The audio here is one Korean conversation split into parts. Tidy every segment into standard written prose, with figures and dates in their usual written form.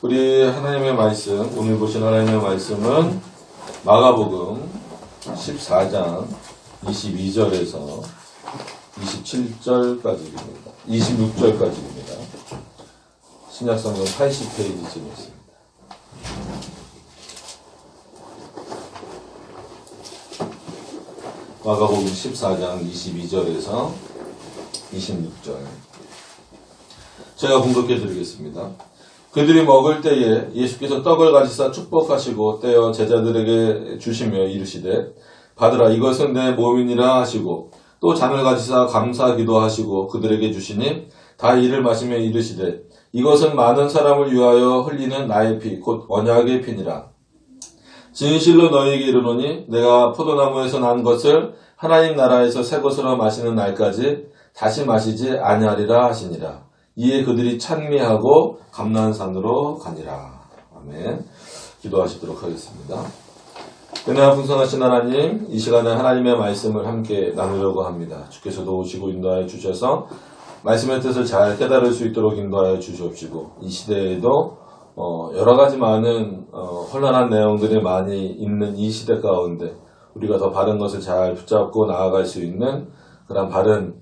우리 하나님의 말씀, 오늘 보신 하나님의 말씀은 마가복음 14장 22절에서 27절까지입니다. 26절까지입니다. 신약성경 80페이지쯤 있습니다. 마가복음 14장 22절에서 26절. 제가 공독해 드리겠습니다. 그들이 먹을 때에 예수께서 떡을 가지사 축복하시고 떼어 제자들에게 주시며 이르시되 받으라 이것은 내 몸이니라 하시고 또 잔을 가지사 감사기도 하시고 그들에게 주시니 다 이를 마시며 이르시되 이것은 많은 사람을 위하여 흘리는 나의 피 곧 언약의 피니라. 진실로 너희에게 이르노니 내가 포도나무에서 난 것을 하나님 나라에서 새 것으로 마시는 날까지 다시 마시지 아니하리라 하시니라. 이에 그들이 찬미하고 감난산으로 가니라. 아멘. 기도하시도록 하겠습니다. 은혜와 풍성하신 하나님, 이 시간에 하나님의 말씀을 함께 나누려고 합니다. 주께서 도우시고 인도하여 주셔서 말씀의 뜻을 잘 깨달을 수 있도록 인도하여 주시옵시고 이 시대에도 여러 가지 많은 혼란한 내용들이 많이 있는 이 시대 가운데 우리가 더 바른 것을 잘 붙잡고 나아갈 수 있는 그런 바른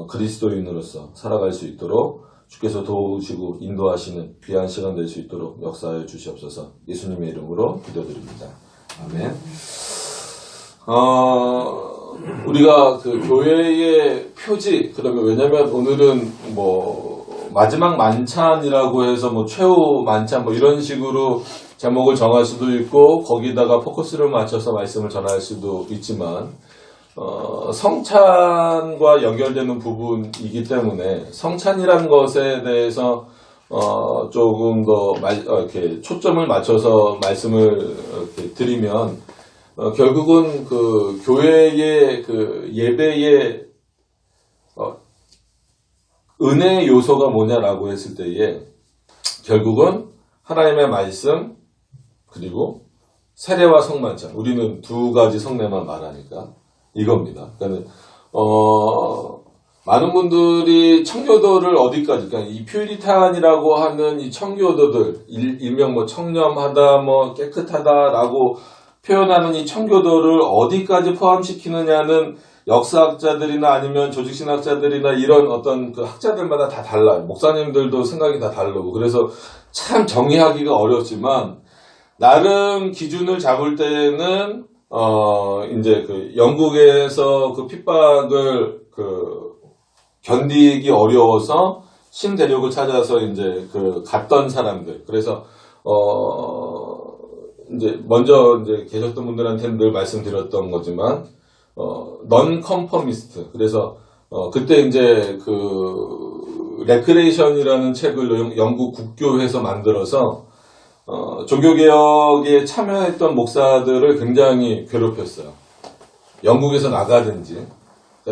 그리스도인으로서 살아갈 수 있도록 주께서 도우시고 인도하시는 귀한 시간 될 수 있도록 역사하여 주시옵소서. 예수님의 이름으로 기도드립니다. 아멘. 우리가 그 교회의 표지, 그러면 왜냐면 오늘은 마지막 만찬이라고 해서 최후 만찬 이런 식으로 제목을 정할 수도 있고 거기다가 포커스를 맞춰서 말씀을 전할 수도 있지만 성찬과 연결되는 부분이기 때문에 성찬이란 것에 대해서 조금 더 이렇게 초점을 맞춰서 말씀을 이렇게 드리면 결국은 그 교회의 그 예배의 은혜 요소가 뭐냐라고 했을 때에 결국은 하나님의 말씀 그리고 세례와 성만찬, 우리는 두 가지 성례만 말하니까 이겁니다. 그러니까 많은 분들이 청교도를 어디까지, 그러니까 이 퓨리탄이라고 하는 이 청교도들, 일명 청렴하다, 깨끗하다라고 표현하는 이 청교도를 어디까지 포함시키느냐는 역사학자들이나 아니면 조직신학자들이나 이런 어떤 그 학자들마다 다 달라요. 목사님들도 생각이 다 다르고. 그래서 참 정의하기가 어렵지만, 나름 기준을 잡을 때는, 이제 그 영국에서 그 핍박을 견디기 어려워서 신대륙을 찾아서 이제 갔던 사람들. 그래서, 이제 먼저 이제 계셨던 분들한테는 늘 말씀드렸던 거지만, 넌 컨퍼미스트. 그래서, 그때 이제 레크레이션이라는 책을 영국 국교에서 만들어서, 종교개혁에 참여했던 목사들을 굉장히 괴롭혔어요. 영국에서 나가든지,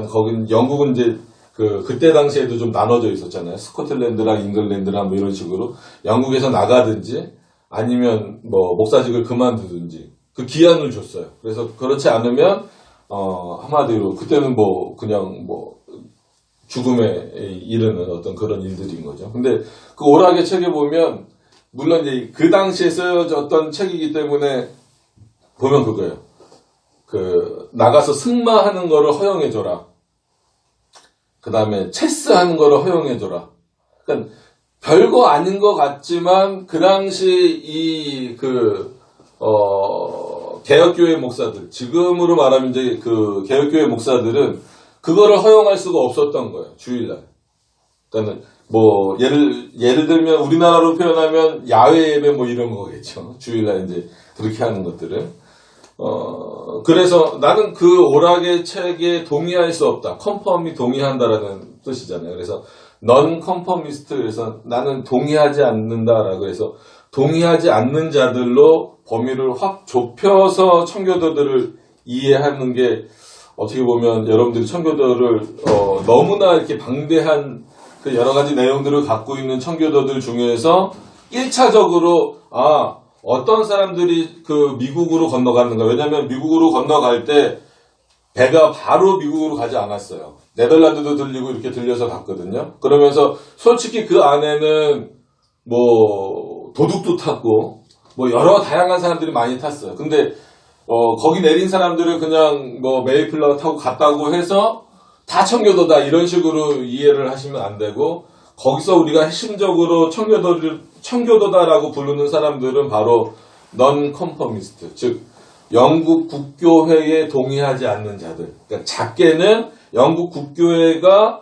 거긴, 영국은 이제, 그때 당시에도 좀 나눠져 있었잖아요. 스코틀랜드랑 잉글랜드랑 이런 식으로. 영국에서 나가든지, 아니면 목사직을 그만두든지, 그 기한을 줬어요. 그래서 그렇지 않으면, 한마디로, 그때는 그냥 죽음에 이르는 어떤 그런 일들인 거죠. 근데 그 오락의 책에 보면, 물론 이제 그 당시에 쓰여졌던 책이기 때문에 보면 그거예요. 나가서 승마하는 거를 허용해줘라. 그 다음에 체스하는 거를 허용해줘라. 그러니까 별거 아닌 것 같지만 그 당시 개혁교회 목사들, 지금으로 말하면 이제 개혁교회 목사들은 그거를 허용할 수가 없었던 거예요. 주일날. 그러니까 예를 들면 우리나라로 표현하면 야외 예배 이런 거겠죠. 주일날 이제 그렇게 하는 것들을. 그래서 나는 그 오락의 책에 동의할 수 없다. 컨펌이 동의한다라는 뜻이잖아요. 그래서 넌 컨퍼미스트, 그래서 나는 동의하지 않는다라고 해서 동의하지 않는 자들로 범위를 확 좁혀서 청교도들을 이해하는 게 어떻게 보면 여러분들이 청교도를 너무나 이렇게 방대한 여러 가지 내용들을 갖고 있는 청교도들 중에서 1차적으로 어떤 사람들이 미국으로 건너갔는가. 왜냐면 미국으로 건너갈 때 배가 바로 미국으로 가지 않았어요. 네덜란드도 들리고 이렇게 들려서 갔거든요. 그러면서 솔직히 그 안에는 도둑도 탔고, 뭐 여러 다양한 사람들이 많이 탔어요. 근데, 거기 내린 사람들을 그냥 뭐 메이플라워 타고 갔다고 해서 다 청교도다 이런 식으로 이해를 하시면 안 되고, 거기서 우리가 핵심적으로 청교도다라고 부르는 사람들은 바로 non-conformist, 즉 영국 국교회에 동의하지 않는 자들. 그러니까 작게는 영국 국교회가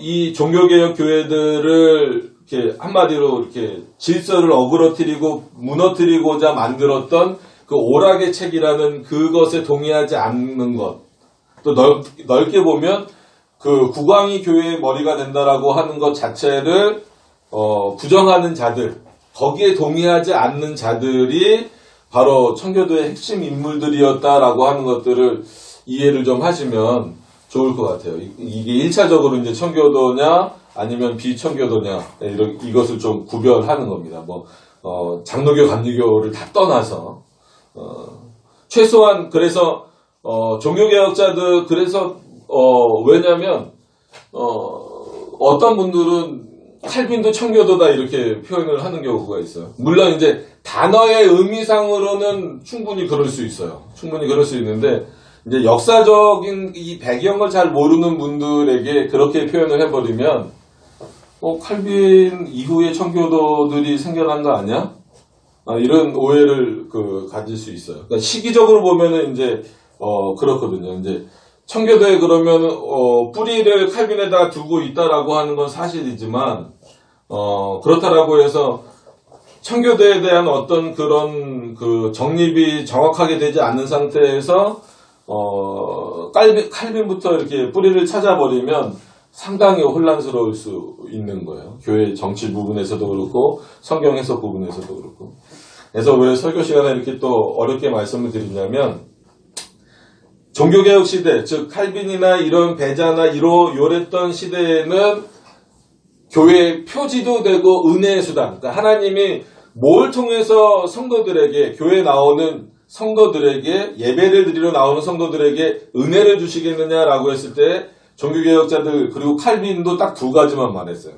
이 종교개혁 교회들을 이렇게 한마디로 이렇게 질서를 어그러뜨리고 무너뜨리고자 만들었던 그 오락의 책이라는 그것에 동의하지 않는 것. 또 넓게 보면 그 국왕이 교회의 머리가 된다라고 하는 것 자체를 부정하는 자들, 거기에 동의하지 않는 자들이 바로 청교도의 핵심 인물들이었다라고 하는 것들을 이해를 좀 하시면 좋을 것 같아요. 이게 1차적으로 이제 청교도냐 아니면 비청교도냐 이것을 좀 구별하는 겁니다. 뭐 장로교, 감리교를 다 떠나서 최소한 그래서 종교개혁자들 그래서 왜냐면 어떤 분들은 칼빈도 청교도다 이렇게 표현을 하는 경우가 있어요. 물론 이제 단어의 의미상으로는 충분히 그럴 수 있어요. 충분히 그럴 수 있는데 이제 역사적인 이 배경을 잘 모르는 분들에게 그렇게 표현을 해버리면 칼빈 이후에 청교도들이 생겨난 거 아니야? 이런 오해를 가질 수 있어요. 그러니까 시기적으로 보면은 이제 그렇거든요. 이제 청교도에 그러면 뿌리를 칼빈에다 두고 있다라고 하는 건 사실이지만 그렇다라고 해서 청교도에 대한 어떤 그런 정립이 정확하게 되지 않는 상태에서 칼빈부터 이렇게 뿌리를 찾아버리면 상당히 혼란스러울 수 있는 거예요. 교회 정치 부분에서도 그렇고 성경 해석 부분에서도 그렇고. 그래서 왜 설교 시간에 이렇게 또 어렵게 말씀을 드리냐면 종교개혁 시대, 즉 칼빈이나 이런 베자나 요랬던 시대에는 교회의 표지도 되고 은혜의 수단, 그러니까 하나님이 뭘 통해서 성도들에게, 교회에 나오는 성도들에게, 예배를 드리러 나오는 성도들에게 은혜를 주시겠느냐라고 했을 때 종교개혁자들 그리고 칼빈도 딱 두 가지만 말했어요.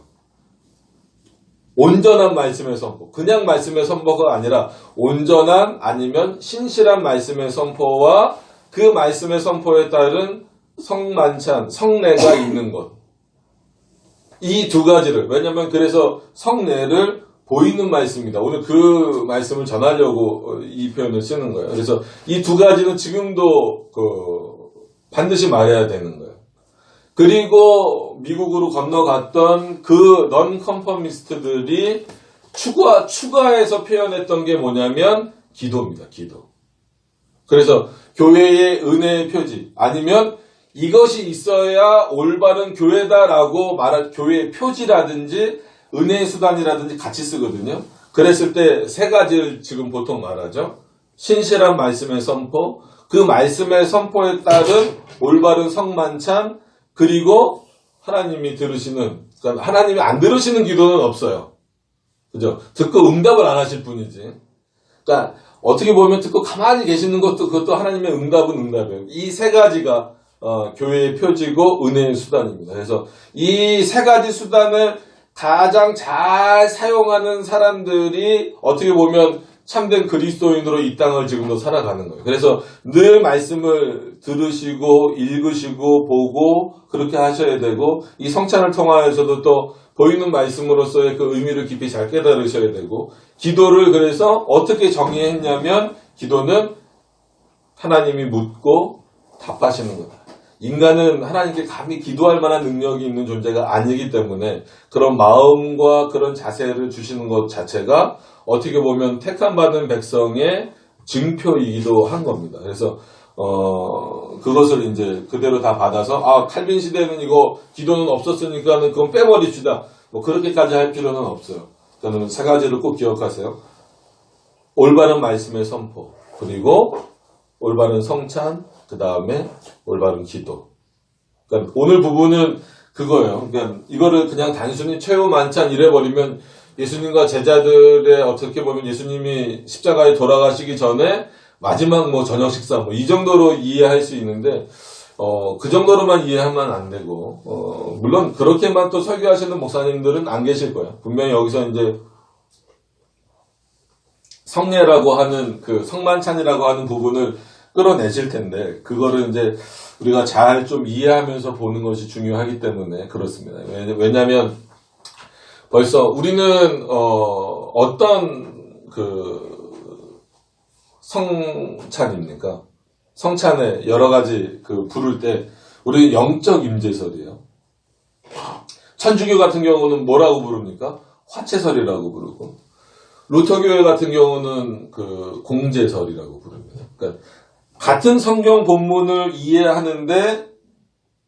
온전한 말씀의 선포, 그냥 말씀의 선포가 아니라 온전한 아니면 신실한 말씀의 선포와 그 말씀의 선포에 따른 성만찬, 성례가 있는 것. 이 두 가지를, 왜냐면 그래서 성례를 보이는 말씀입니다. 오늘 그 말씀을 전하려고 이 표현을 쓰는 거예요. 그래서 이 두 가지는 지금도 반드시 말해야 되는 거예요. 그리고 미국으로 건너갔던 그 넌컨퍼미스트들이 추가해서 표현했던 게 뭐냐면 기도입니다. 기도. 그래서 교회의 은혜의 표지 아니면 이것이 있어야 올바른 교회다라고 말할 교회의 표지라든지 은혜의 수단이라든지 같이 쓰거든요. 그랬을 때 세 가지를 지금 보통 말하죠. 신실한 말씀의 선포, 그 말씀의 선포에 따른 올바른 성만찬, 그리고 하나님이 들으시는, 그러니까 하나님이 안 들으시는 기도는 없어요. 그죠? 듣고 응답을 안 하실 뿐이지. 그러니까 어떻게 보면 듣고 가만히 계시는 것도 그것도 하나님의 응답은 응답이에요. 이 세 가지가 교회의 표지고 은혜의 수단입니다. 그래서 이 세 가지 수단을 가장 잘 사용하는 사람들이 어떻게 보면 참된 그리스도인으로 이 땅을 지금도 살아가는 거예요. 그래서 늘 말씀을 들으시고 읽으시고 보고 그렇게 하셔야 되고 이 성찬을 통하여서도 또 보이는 말씀으로서의 그 의미를 깊이 잘 깨달으셔야 되고 기도를 그래서 어떻게 정의했냐면 기도는 하나님이 묻고 답하시는 거다. 인간은 하나님께 감히 기도할 만한 능력이 있는 존재가 아니기 때문에 그런 마음과 그런 자세를 주시는 것 자체가 어떻게 보면 택함받은 백성의 증표이기도 한 겁니다. 그래서 그것을 이제 그대로 다 받아서 칼빈 시대는 이거 기도는 없었으니까는 그건 빼버립시다. 뭐 그렇게까지 할 필요는 없어요. 저는 세 가지를 꼭 기억하세요. 올바른 말씀의 선포, 그리고 올바른 성찬, 그 다음에 올바른 기도. 그러니까 오늘 부분은 그거예요. 그러니까 이거를 그냥 단순히 최후 만찬 이래버리면 예수님과 제자들의 어떻게 보면 예수님이 십자가에 돌아가시기 전에 마지막 뭐 저녁 식사 뭐 이 정도로 이해할 수 있는데 그 정도로만 이해하면 안 되고 물론 그렇게만 또 설교하시는 목사님들은 안 계실 거예요. 분명히 여기서 이제 성례라고 하는 그 성만찬이라고 하는 부분을 끌어내실 텐데 그거를 이제 우리가 잘 좀 이해하면서 보는 것이 중요하기 때문에 그렇습니다. 왜냐하면 벌써 우리는 어떤 그 성찬입니까? 성찬에 여러 가지 그 부를 때 우리 영적 임재설이에요. 천주교 같은 경우는 뭐라고 부릅니까? 화채설이라고 부르고 루터교회 같은 경우는 그 공제설이라고 부릅니다. 그러니까 같은 성경 본문을 이해하는데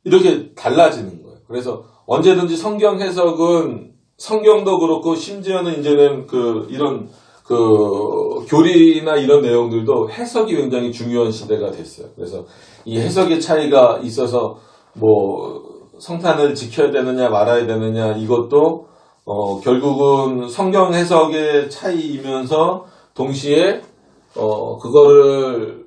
이렇게 달라지는 거예요. 그래서 언제든지 성경 해석은 성경도 그렇고 심지어는 이제는 그 이런 그 교리나 이런 내용들도 해석이 굉장히 중요한 시대가 됐어요. 그래서 이 해석의 차이가 있어서 뭐 성탄을 지켜야 되느냐 말아야 되느냐 이것도 결국은 성경 해석의 차이이면서 동시에 그거를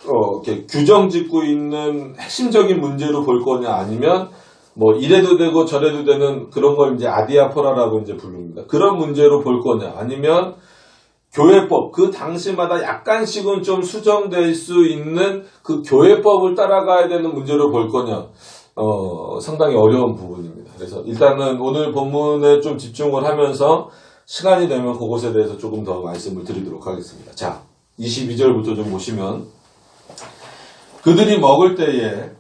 이렇게 규정 짓고 있는 핵심적인 문제로 볼 거냐 아니면 뭐 이래도 되고 저래도 되는 그런 걸 이제 아디아포라라고 이제 부릅니다. 그런 문제로 볼 거냐 아니면 교회법 그 당시마다 약간씩은 좀 수정될 수 있는 그 교회법을 따라가야 되는 문제로 볼 거냐 상당히 어려운 부분입니다. 그래서 일단은 오늘 본문에 좀 집중을 하면서 시간이 되면 그것에 대해서 조금 더 말씀을 드리도록 하겠습니다. 자, 22절부터 좀 보시면 그들이 먹을 때에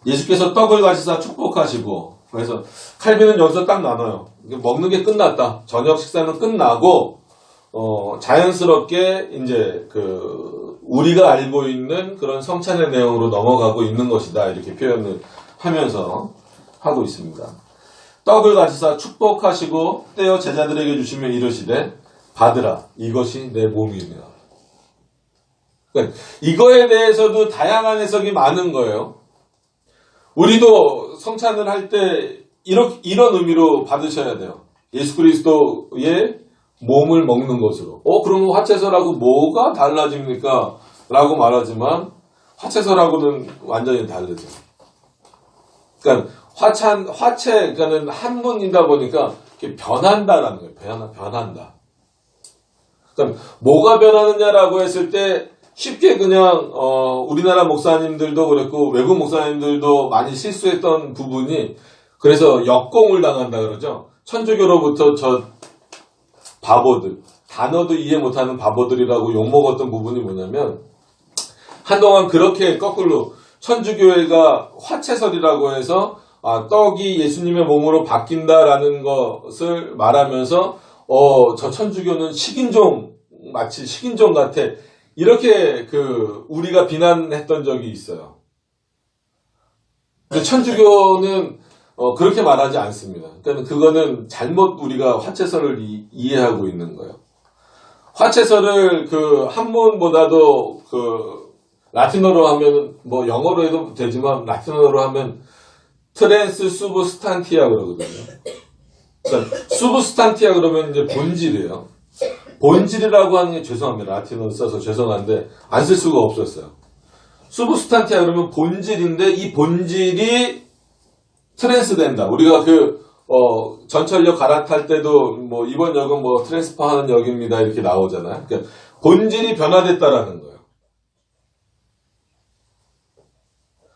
예수께서 떡을 가지사 축복하시고 그래서 칼빈은 여기서 딱 나눠요. 먹는 게 끝났다. 저녁 식사는 끝나고 자연스럽게 이제 그 우리가 알고 있는 그런 성찬의 내용으로 넘어가고 있는 것이다. 이렇게 표현을 하면서 하고 있습니다. 떡을 가지사 축복하시고 떼어 제자들에게 주시며 이르시되 받으라 이것이 내 몸이며. 그러니까 이거에 대해서도 다양한 해석이 많은 거예요. 우리도 성찬을 할 때 이런 의미로 받으셔야 돼요. 예수 그리스도의 몸을 먹는 것으로. 그럼 화채설하고 뭐가 달라집니까? 라고 말하지만 화채설하고는 완전히 다르죠. 그러니까 화채, 그러니까 한문이다 보니까 변한다라는 거예요. 변한다. 그러니까 뭐가 변하느냐라고 했을 때 쉽게 그냥 우리나라 목사님들도 그랬고 외국 목사님들도 많이 실수했던 부분이 그래서 역공을 당한다 그러죠. 천주교로부터 저 바보들, 단어도 이해 못하는 바보들이라고 욕먹었던 부분이 뭐냐면 한동안 그렇게 거꾸로 천주교회가 화채설이라고 해서 떡이 예수님의 몸으로 바뀐다라는 것을 말하면서 저 천주교는 식인종 마치 식인종 같아 이렇게 우리가 비난했던 적이 있어요. 근데 천주교는 그렇게 말하지 않습니다. 그러니까 그거는 잘못 우리가 화채설을 이해하고 있는 거예요. 화채설을 한문보다도 라틴어로 하면 뭐 영어로 해도 되지만 라틴어로 하면 트랜스 수브스탄티아 그러거든요. 그러니까 수브스탄티아 그러면 이제 본질이에요. 본질이라고 하는 게 죄송합니다. 라틴어를 써서 죄송한데 안 쓸 수가 없었어요. 수브스탄티아 그러면 본질인데 이 본질이 트랜스 된다. 우리가 전철역 갈아탈 때도 뭐 이번 역은 뭐 트랜스퍼 하는 역입니다. 이렇게 나오잖아요. 그러니까 본질이 변화됐다라는 거예요.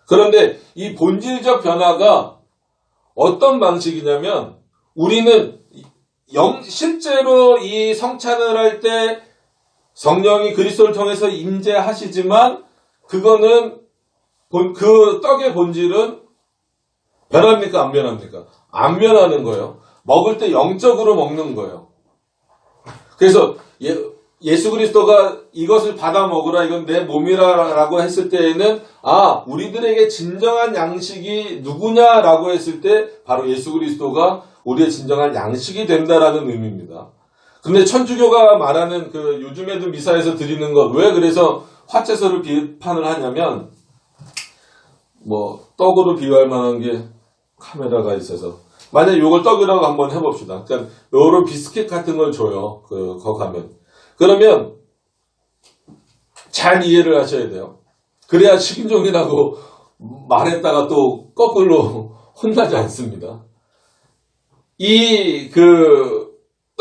그런데 이 본질적 변화가 어떤 방식이냐면 우리는 실제로 이 성찬을 할 때 성령이 그리스도를 통해서 임재하시지만 그거는 그 떡의 본질은 변합니까? 안 변합니까? 안 변하는 거예요. 먹을 때 영적으로 먹는 거예요. 그래서 예수 그리스도가 이것을 받아 먹으라 이건 내 몸이라고 했을 때에는 우리들에게 진정한 양식이 누구냐라고 했을 때 바로 예수 그리스도가 우리의 진정한 양식이 된다라는 의미입니다. 근데 천주교가 말하는 요즘에도 미사에서 드리는 것 왜 그래서 화채설을 비판을 하냐면 뭐 떡으로 비유할 만한 게 카메라가 있어서 만약에 이걸 떡이라고 한번 해봅시다. 그러니까 요런 비스킷 같은 걸 줘요. 거기 가면 그러면 잘 이해를 하셔야 돼요. 그래야 식인종이라고 말했다가 또 거꾸로 혼나지 않습니다.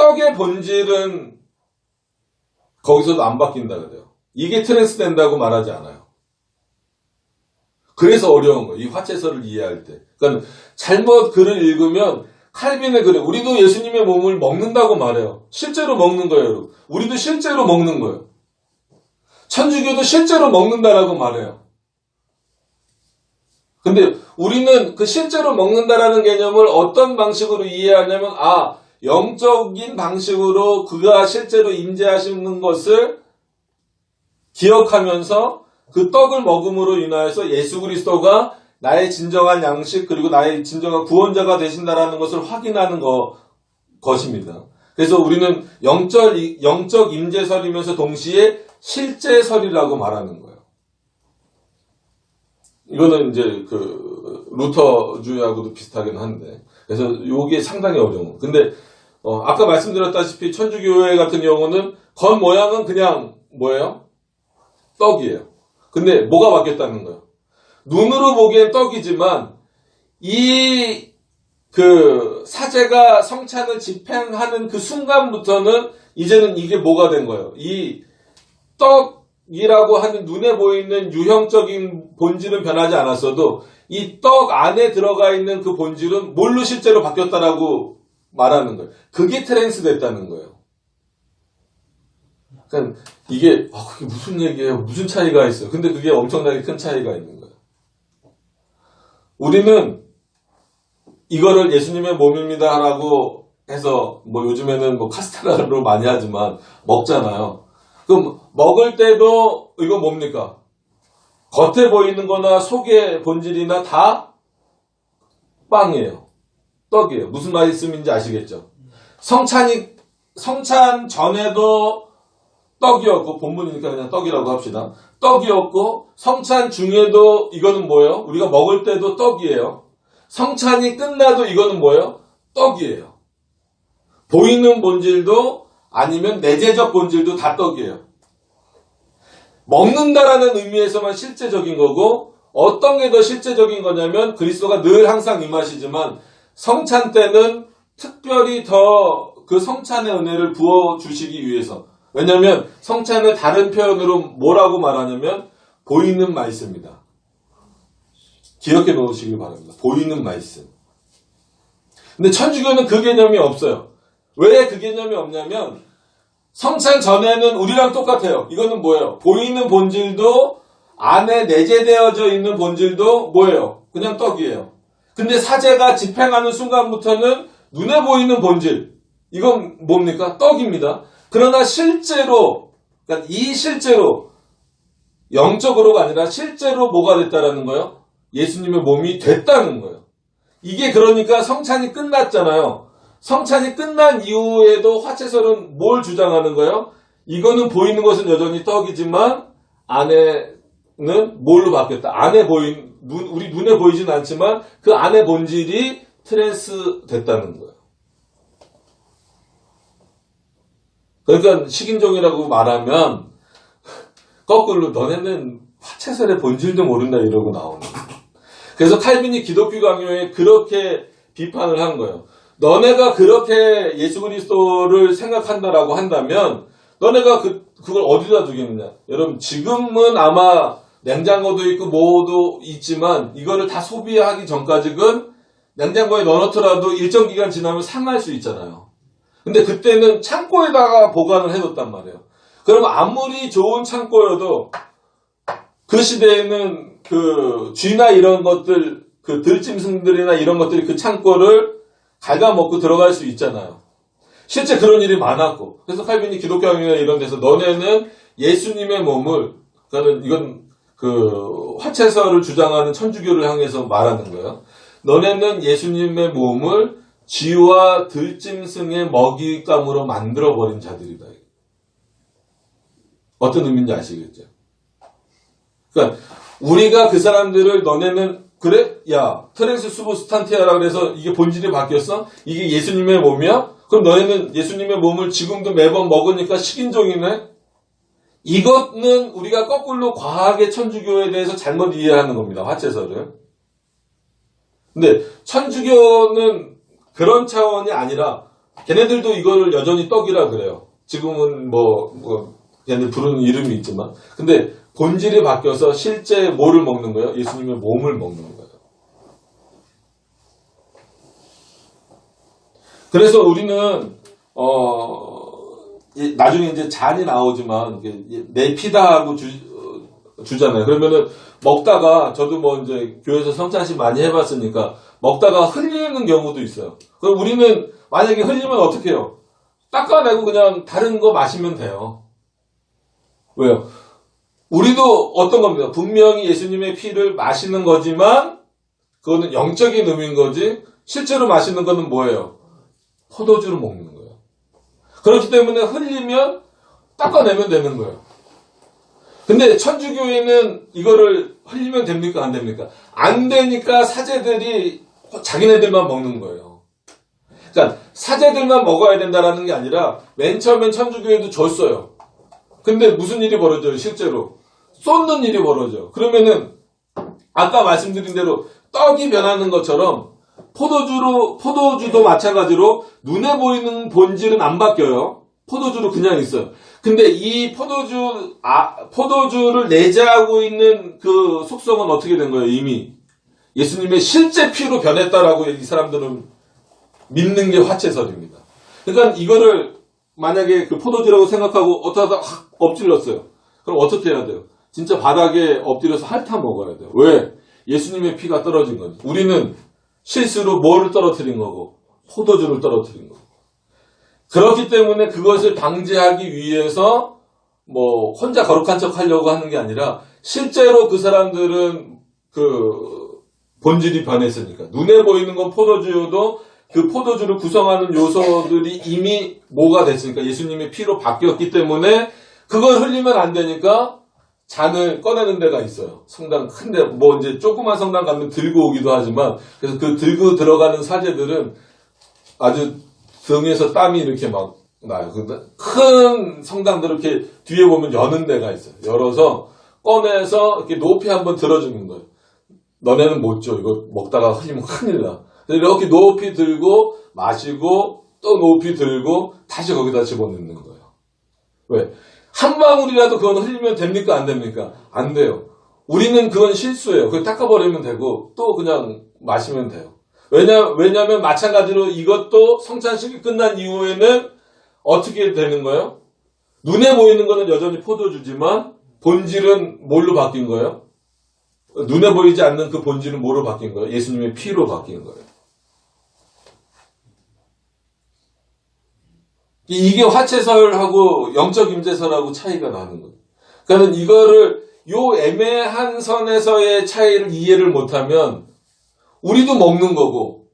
떡의 본질은 거기서도 안 바뀐다 그래요. 이게 트랜스 된다고 말하지 않아요. 그래서 어려운 거예요. 이 화채설을 이해할 때. 그러니까 잘못 글을 읽으면 칼빈의 글에 우리도 예수님의 몸을 먹는다고 말해요. 실제로 먹는 거예요. 여러분. 우리도 실제로 먹는 거예요. 천주교도 실제로 먹는다라고 말해요. 근데 우리는 그 실제로 먹는다라는 개념을 어떤 방식으로 이해하냐면 영적인 방식으로 그가 실제로 임재하시는 것을 기억하면서 그 떡을 먹음으로 인하여서 예수 그리스도가 나의 진정한 양식 그리고 나의 진정한 구원자가 되신다라는 것을 확인하는 것입니다. 그래서 우리는 영적 임재설이면서 동시에 실제설이라고 말하는 거예요. 이거는 이제 그 루터주의하고도 비슷하긴 한데 그래서 이게 상당히 어려운. 근데 아까 말씀드렸다시피 천주교회 같은 경우는 겉 모양은 그냥 뭐예요? 떡이에요. 근데 뭐가 바뀌었다는 거예요? 눈으로 보기엔 떡이지만 이 그 사제가 성찬을 집행하는 그 순간부터는 이제는 이게 뭐가 된 거예요? 이 떡이라고 하는 눈에 보이는 유형적인 본질은 변하지 않았어도 이 떡 안에 들어가 있는 그 본질은 뭘로 실제로 바뀌었다라고 말하는 거예요. 그게 트랜스 됐다는 거예요. 그러니까 이게 그게 무슨 얘기예요? 무슨 차이가 있어요? 근데 그게 엄청나게 큰 차이가 있는 거예요. 우리는 이거를 예수님의 몸입니다 라고 해서 뭐 요즘에는 뭐 카스테라로 많이 하지만 먹잖아요. 그럼 먹을 때도 이거 뭡니까? 겉에 보이는 거나 속의 본질이나 다 빵이에요. 떡이에요. 무슨 말씀인지 아시겠죠? 성찬 전에도 떡이었고, 본문이니까 그냥 떡이라고 합시다. 떡이었고, 성찬 중에도 이거는 뭐예요? 우리가 먹을 때도 떡이에요. 성찬이 끝나도 이거는 뭐예요? 떡이에요. 보이는 본질도 아니면 내재적 본질도 다 떡이에요. 먹는다라는 의미에서만 실제적인 거고 어떤 게 더 실제적인 거냐면 그리스도가 늘 항상 임하시지만 성찬 때는 특별히 더 그 성찬의 은혜를 부어주시기 위해서 왜냐하면 성찬을 다른 표현으로 뭐라고 말하냐면 보이는 말씀이다. 기억해 놓으시길 바랍니다. 보이는 말씀. 근데 천주교는 그 개념이 없어요. 왜 그 개념이 없냐면 성찬 전에는 우리랑 똑같아요. 이거는 뭐예요? 보이는 본질도 안에 내재되어져 있는 본질도 뭐예요? 그냥 떡이에요. 근데 사제가 집행하는 순간부터는 눈에 보이는 본질 이건 뭡니까? 떡입니다. 그러나 실제로 그러니까 이 실제로 영적으로가 아니라 실제로 뭐가 됐다라는 거예요? 예수님의 몸이 됐다는 거예요. 이게 그러니까 성찬이 끝났잖아요. 성찬이 끝난 이후에도 화채설은 뭘 주장하는 거예요? 이거는 보이는 것은 여전히 떡이지만 안에는 뭘로 바뀌었다. 우리 눈에 보이진 않지만 그 안의 본질이 트랜스 됐다는 거예요. 그러니까 식인종이라고 말하면 거꾸로 너네는 화채설의 본질도 모른다 이러고 나오는 거예요. 그래서 칼빈이 기독교 강요에 그렇게 비판을 한 거예요. 너네가 그렇게 예수 그리스도를 생각한다라고 한다면 너네가 그걸 어디다 두겠느냐. 여러분 지금은 아마 냉장고도 있고 뭐도 있지만 이거를 다 소비하기 전까지는 냉장고에 넣어놓더라도 일정 기간 지나면 상할 수 있잖아요. 근데 그때는 창고에다가 보관을 해뒀단 말이에요. 그러면 아무리 좋은 창고여도 그 시대에는 그 쥐나 이런 것들, 그 들짐승들이나 이런 것들이 그 창고를 갉아먹고 들어갈 수 있잖아요. 실제 그런 일이 많았고. 그래서 칼빈이 기독교학이나 이런 데서 너네는 예수님의 몸을, 그러니까 이건 그 화채설을 주장하는 천주교를 향해서 말하는 거예요. 너네는 예수님의 몸을 쥐와 들짐승의 먹잇감으로 만들어버린 자들이다. 어떤 의미인지 아시겠죠? 그러니까 우리가 그 사람들을 너네는 그래? 야 트랜스 수브스탄티아라 그래서 이게 본질이 바뀌었어? 이게 예수님의 몸이야? 그럼 너네는 예수님의 몸을 지금도 매번 먹으니까 식인종이네? 이것은 우리가 거꾸로 과하게 천주교에 대해서 잘못 이해하는 겁니다. 화채설을. 근데 천주교는 그런 차원이 아니라 걔네들도 이걸 여전히 떡이라 그래요. 지금은 걔네들 부르는 이름이 있지만. 근데 본질이 바뀌어서 실제 뭐를 먹는 거예요? 예수님의 몸을 먹는 거예요. 그래서 우리는, 나중에 이제 잔이 나오지만, 내 피다 하고 주잖아요. 그러면은, 먹다가, 저도 이제 교회에서 성찬식 많이 해봤으니까, 먹다가 흘리는 경우도 있어요. 그럼 우리는, 만약에 흘리면 어떻게 해요? 닦아내고 그냥 다른 거 마시면 돼요. 왜요? 우리도 어떤 겁니다. 분명히 예수님의 피를 마시는 거지만, 그거는 영적인 의미인 거지, 실제로 마시는 거는 뭐예요? 포도주를 먹는 거예요. 그렇기 때문에 흘리면 닦아내면 되는 거예요. 근데 천주교회는 이거를 흘리면 됩니까? 안 됩니까? 안 되니까 사제들이 자기네들만 먹는 거예요. 그러니까 사제들만 먹어야 된다라는 게 아니라 맨 처음엔 천주교회도 줬어요. 근데 무슨 일이 벌어져요? 실제로 쏟는 일이 벌어져요. 그러면은 아까 말씀드린 대로 떡이 변하는 것처럼 포도주도 마찬가지로 눈에 보이는 본질은 안 바뀌어요. 포도주로 그냥 있어요. 근데 이 포도주를 내재하고 있는 그 속성은 어떻게 된 거예요? 이미 예수님의 실제 피로 변했다라고 이 사람들은 믿는 게 화채설입니다. 그러니까 이거를 만약에 그 포도주라고 생각하고 어쩌다 확 엎질렀어요. 그럼 어떻게 해야 돼요? 진짜 바닥에 엎드려서 핥아 먹어야 돼요. 왜? 예수님의 피가 떨어진 거지. 우리는 실수로 뭐를 떨어뜨린 거고 포도주를 떨어뜨린 거고. 그렇기 때문에 그것을 방지하기 위해서 혼자 거룩한 척 하려고 하는 게 아니라 실제로 그 사람들은 그 본질이 변했으니까. 눈에 보이는 건 포도주여도 그 포도주를 구성하는 요소들이 이미 뭐가 됐으니까 예수님의 피로 바뀌었기 때문에 그걸 흘리면 안 되니까 잔을 꺼내는 데가 있어요. 성당 큰데 이제 조그만 성당 가면 들고 오기도 하지만 그래서 그 들고 들어가는 사제들은 아주 등에서 땀이 이렇게 막 나요. 큰 성당들 이렇게 뒤에 보면 여는 데가 있어요. 열어서 꺼내서 이렇게 높이 한번 들어주는 거예요. 너네는 못 줘. 이거 먹다가 흘리면 큰일 나. 이렇게 높이 들고 마시고 또 높이 들고 다시 거기다 집어넣는 거예요. 왜? 한 방울이라도 그건 흘리면 됩니까? 안 됩니까? 안 돼요. 우리는 그건 실수예요. 그걸 닦아버리면 되고 또 그냥 마시면 돼요. 왜냐면 마찬가지로 이것도 성찬식이 끝난 이후에는 어떻게 되는 거예요? 눈에 보이는 거는 여전히 포도주지만 본질은 뭘로 바뀐 거예요? 눈에 보이지 않는 그 본질은 뭐로 바뀐 거예요? 예수님의 피로 바뀐 거예요. 이게 화채설하고 영적 임재설하고 차이가 나는 거예요. 그러니까 이거를 요 애매한 선에서의 차이를 이해를 못하면 우리도 먹는 거고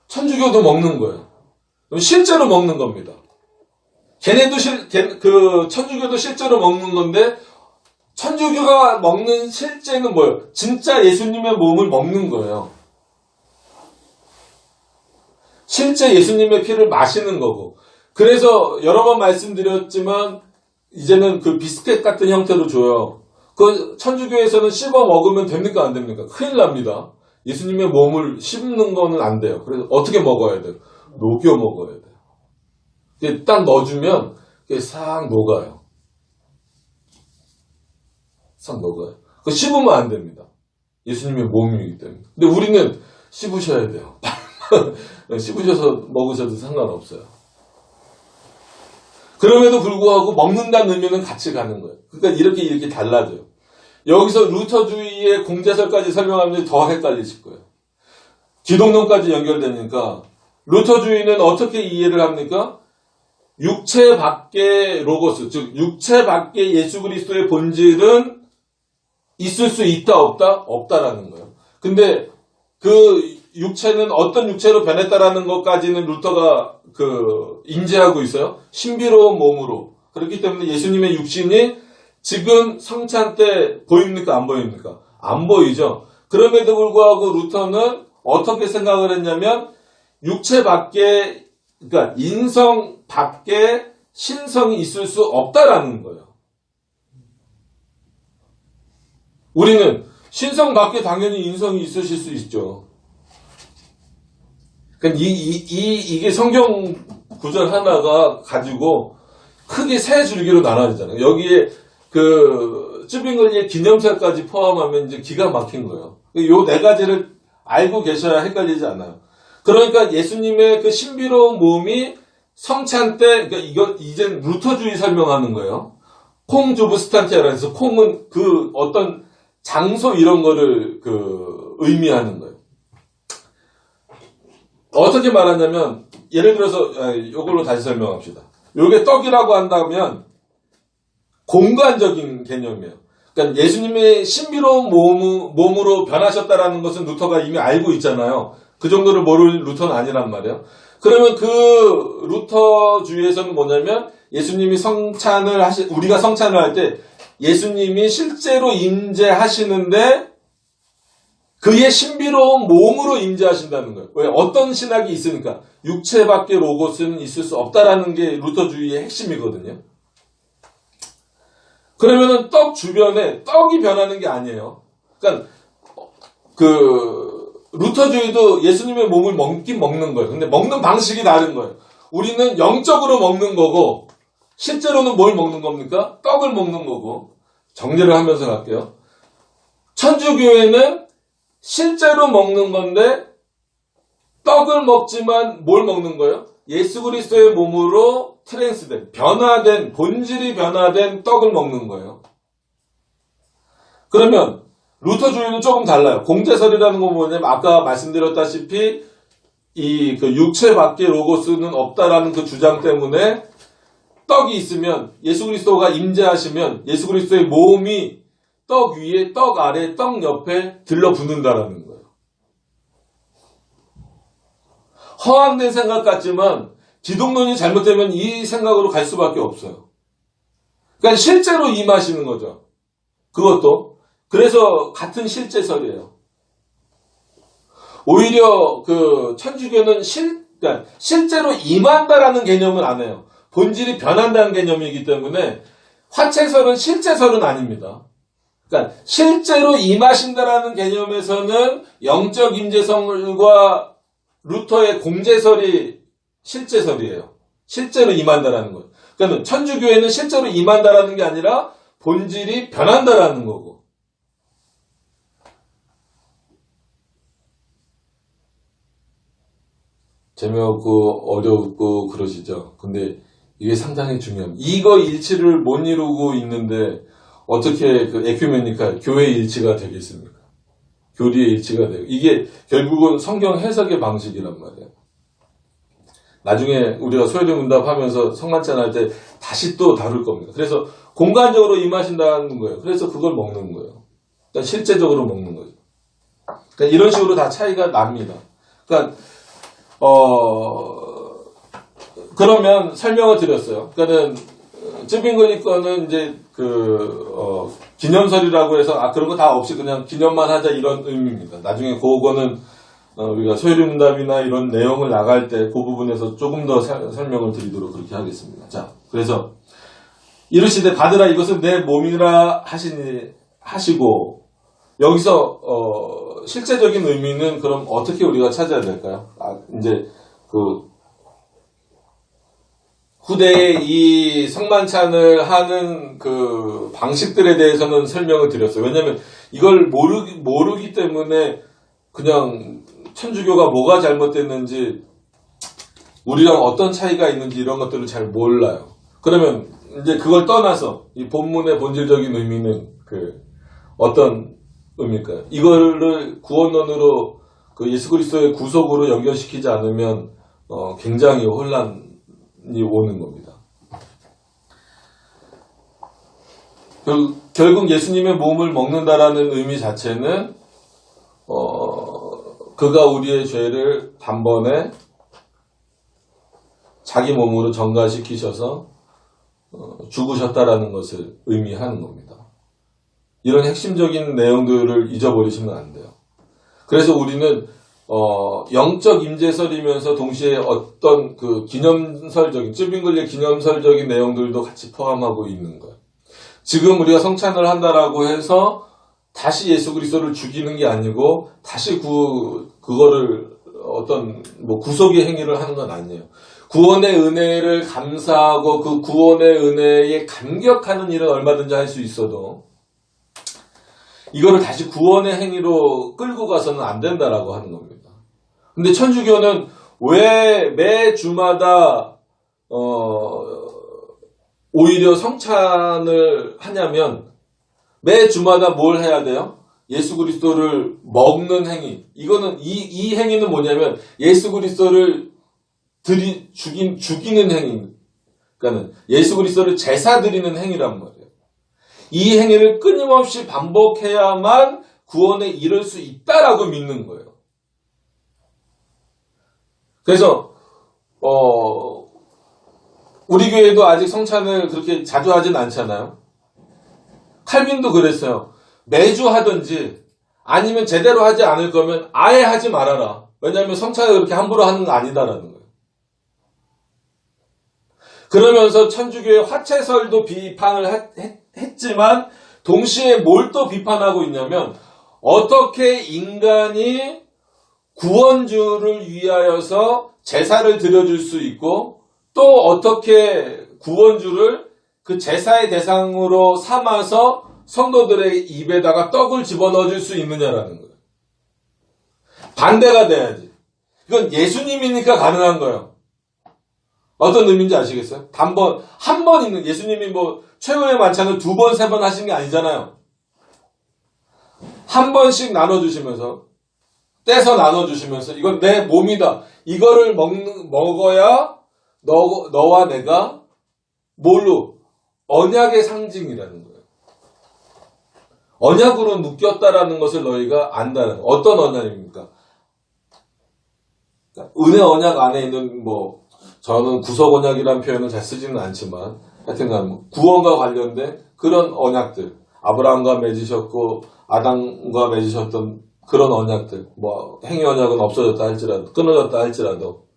천주교도 먹는 거예요. 실제로 먹는 겁니다. 천주교도 실제로 먹는 건데 천주교가 먹는 실제는 뭐예요? 진짜 예수님의 몸을 먹는 거예요. 실제 예수님의 피를 마시는 거고. 그래서 여러 번 말씀드렸지만 이제는 그 비스켓 같은 형태로 줘요. 그 천주교에서는 씹어 먹으면 됩니까? 안 됩니까? 큰일 납니다. 예수님의 몸을 씹는 거는 안 돼요. 그래서 어떻게 먹어야 돼요? 녹여 먹어야 돼요. 이게 딱 넣어주면 이게 싹 녹아요. 싹 녹아요. 그거 씹으면 안 됩니다. 예수님의 몸이기 때문에. 근데 우리는 씹으셔야 돼요. 씹으셔서 먹으셔도 상관없어요. 그럼에도 불구하고 먹는다는 의미는 같이 가는 거예요. 그러니까 이렇게 달라져요. 여기서 루터주의의 공제설까지 설명하면 더 헷갈리실 거예요. 기독론까지 연결되니까 루터주의는 어떻게 이해를 합니까? 육체 밖의 로고스, 즉 육체 밖의 예수 그리스도의 본질은 있을 수 있다 없다? 없다라는 거예요. 근데 그 육체는 어떤 육체로 변했다라는 것까지는 루터가 인지하고 있어요. 신비로운 몸으로. 그렇기 때문에 예수님의 육신이 지금 성찬 때 보입니까? 안 보입니까? 안 보이죠. 그럼에도 불구하고 루터는 어떻게 생각을 했냐면 육체 밖에, 그러니까 인성 밖에 신성이 있을 수 없다라는 거예요. 우리는 신성 밖에 당연히 인성이 있으실 수 있죠. 그러니까 이게 성경 구절 하나가 가지고 크게 세 줄기로 나눠지잖아요. 여기에 그 쯔빙글리의 기념사까지 포함하면 이제 기가 막힌 거예요. 요 네 가지를 알고 계셔야 헷갈리지 않아요. 그러니까 예수님의 그 신비로운 몸이 성찬 때, 그러니까 이거 이젠 루터주의 설명하는 거예요. 콩 주브스탄티아라 해서 콩은 그 어떤 장소 이런 거를 그 의미하는 거예요. 어떻게 말하냐면 예를 들어서 이걸로 다시 설명합시다. 요게 떡이라고 한다면 공간적인 개념이에요. 그러니까 예수님의 신비로운 몸으로 변하셨다라는 것은 루터가 이미 알고 있잖아요. 그 정도를 모를 루터는 아니란 말이에요. 그러면 그 루터주의에서는 뭐냐면 예수님이 우리가 성찬을 할 때 예수님이 실제로 임재하시는데 그의 신비로운 몸으로 임재하신다는 거예요. 왜? 어떤 신학이 있으니까 육체 밖에 로고스는 있을 수 없다라는 게 루터주의의 핵심이거든요. 그러면은 떡 주변에 떡이 변하는 게 아니에요. 그러니까 그 루터주의도 예수님의 몸을 먹긴 먹는 거예요. 근데 먹는 방식이 다른 거예요. 우리는 영적으로 먹는 거고 실제로는 뭘 먹는 겁니까? 떡을 먹는 거고. 정리를 하면서 갈게요. 천주교회는 실제로 먹는 건데 떡을 먹지만 뭘 먹는 거예요? 예수 그리스도의 몸으로 트랜스된, 변화된, 본질이 변화된 떡을 먹는 거예요. 그러면 루터주의는 조금 달라요. 공제설이라는 건 뭐냐면 아까 말씀드렸다시피 이 그 육체 밖에 로고스는 없다라는 그 주장 때문에 떡이 있으면 예수 그리스도가 임재하시면 예수 그리스도의 몸이 떡 위에, 떡 아래, 떡 옆에 들러붙는다라는 거예요. 허황된 생각 같지만 기독론이 잘못되면 이 생각으로 갈 수밖에 없어요. 그러니까 실제로 임하시는 거죠. 그것도. 그래서 같은 실제설이에요. 오히려 그 천주교는 그러니까 실제로 임한다라는 개념을 안 해요. 본질이 변한다는 개념이기 때문에 화채설은 실제설은 아닙니다. 그러니까 실제로 임하신다라는 개념에서는 영적 임재설과 루터의 공제설이 실제설이에요. 실제로 임한다라는 거예요. 그러니까 천주교회는 실제로 임한다라는 게 아니라 본질이 변한다라는 거고. 재미없고 어렵고 그러시죠. 근데 이게 상당히 중요합니다. 이거 일치를 못 이루고 있는데 어떻게 그 에큐메니칼 교회 일치가 되겠습니까? 교리의 일치가 되고 이게 결국은 성경 해석의 방식이란 말이에요. 나중에 우리가 소요리 문답하면서 성만찬 할 때 다시 또 다룰 겁니다. 그래서 공간적으로 임하신다는 거예요. 그래서 그걸 먹는 거예요. 그러니까 실제적으로 먹는 거죠. 그러니까 이런 식으로 다 차이가 납니다. 그러니까 그러면 설명을 드렸어요. 그러니까 쯔빙글리 거는 이제 기념설이라고 해서 그런 거 다 없이 그냥 기념만 하자 이런 의미입니다. 나중에 그거는 우리가 소요리 문답이나 이런 내용을 나갈 때 그 부분에서 조금 더 설명을 드리도록 그렇게 하겠습니다. 자, 그래서 이르시되 받으라 이것은 내 몸이라 하시고 여기서 실제적인 의미는 그럼 어떻게 우리가 찾아야 될까요? 이제 후대에 이 성만찬을 하는 그 방식들에 대해서는 설명을 드렸어요. 왜냐면 이걸 모르기 때문에 그냥 천주교가 뭐가 잘못됐는지 우리랑 어떤 차이가 있는지 이런 것들을 잘 몰라요. 그러면 이제 그걸 떠나서 이 본문의 본질적인 의미는 어떤 의미일까요? 이거를 구원론으로 그 예수 그리스도의 구속으로 연결시키지 않으면 굉장히 혼란이 오는 겁니다. 결국 예수님의 몸을 먹는다라는 의미 자체는 그가 우리의 죄를 단번에 자기 몸으로 전가시키셔서 죽으셨다라는 것을 의미하는 겁니다. 이런 핵심적인 내용들을 잊어버리시면 안 돼요. 그래서 우리는 영적 임재설이면서 동시에 어떤 그 기념설적인 쯔빙글리의 기념설적인 내용들도 같이 포함하고 있는 거예요. 지금 우리가 성찬을 한다라고 해서 다시 예수 그리스도를 죽이는 게 아니고 다시 그거를 어떤 구속의 행위를 하는 건 아니에요. 구원의 은혜를 감사하고 그 구원의 은혜에 감격하는 일은 얼마든지 할 수 있어도 이거를 다시 구원의 행위로 끌고 가서는 안 된다라고 하는 겁니다. 근데 천주교는 왜 매 주마다 오히려 성찬을 하냐면 매 주마다 뭘 해야 돼요? 예수 그리스도를 먹는 행위. 이거는 이 행위는 뭐냐면 예수 그리스도를 죽이는 행위. 그러니까는 예수 그리스도를 제사 드리는 행위란 말이에요. 이 행위를 끊임없이 반복해야만 구원에 이를 수 있다라고 믿는 거예요. 그래서 우리 교회도 아직 성찬을 그렇게 자주 하진 않잖아요. 칼빈도 그랬어요. 매주 하든지 아니면 제대로 하지 않을 거면 아예 하지 말아라. 왜냐하면 성찬을 그렇게 함부로 하는 거 아니다라는 거예요. 그러면서 천주교의 화채설도 비판을 했지만 동시에 뭘 또 비판하고 있냐면 어떻게 인간이 구원주를 위하여서 제사를 드려줄 수 있고 또 어떻게 구원주를 그 제사의 대상으로 삼아서 성도들의 입에다가 떡을 집어넣어줄 수 있느냐라는 거예요. 반대가 돼야지. 이건 예수님이니까 가능한 거예요. 어떤 의미인지 아시겠어요? 한 번 있는, 예수님이 뭐 최후의 만찬을 2번, 3번 하신 게 아니잖아요. 한 번씩 나눠주시면서, 떼서 나눠주시면서, 이건 내 몸이다. 이거를 먹어야 너와 내가 뭘로? 언약의 상징이라는 거예요. 언약으로 묶였다라는 것을 너희가 안다는 거예요. 어떤 언약입니까? 은혜 언약 안에 있는 저는 구속 언약이라는 표현을 잘 쓰지는 않지만 하여튼간 구원과 관련된 그런 언약들, 아브라함과 맺으셨고 아담과 맺으셨던 그런 언약들, 행위 언약은 없어졌다 할지라도, 끊어졌다 할지라도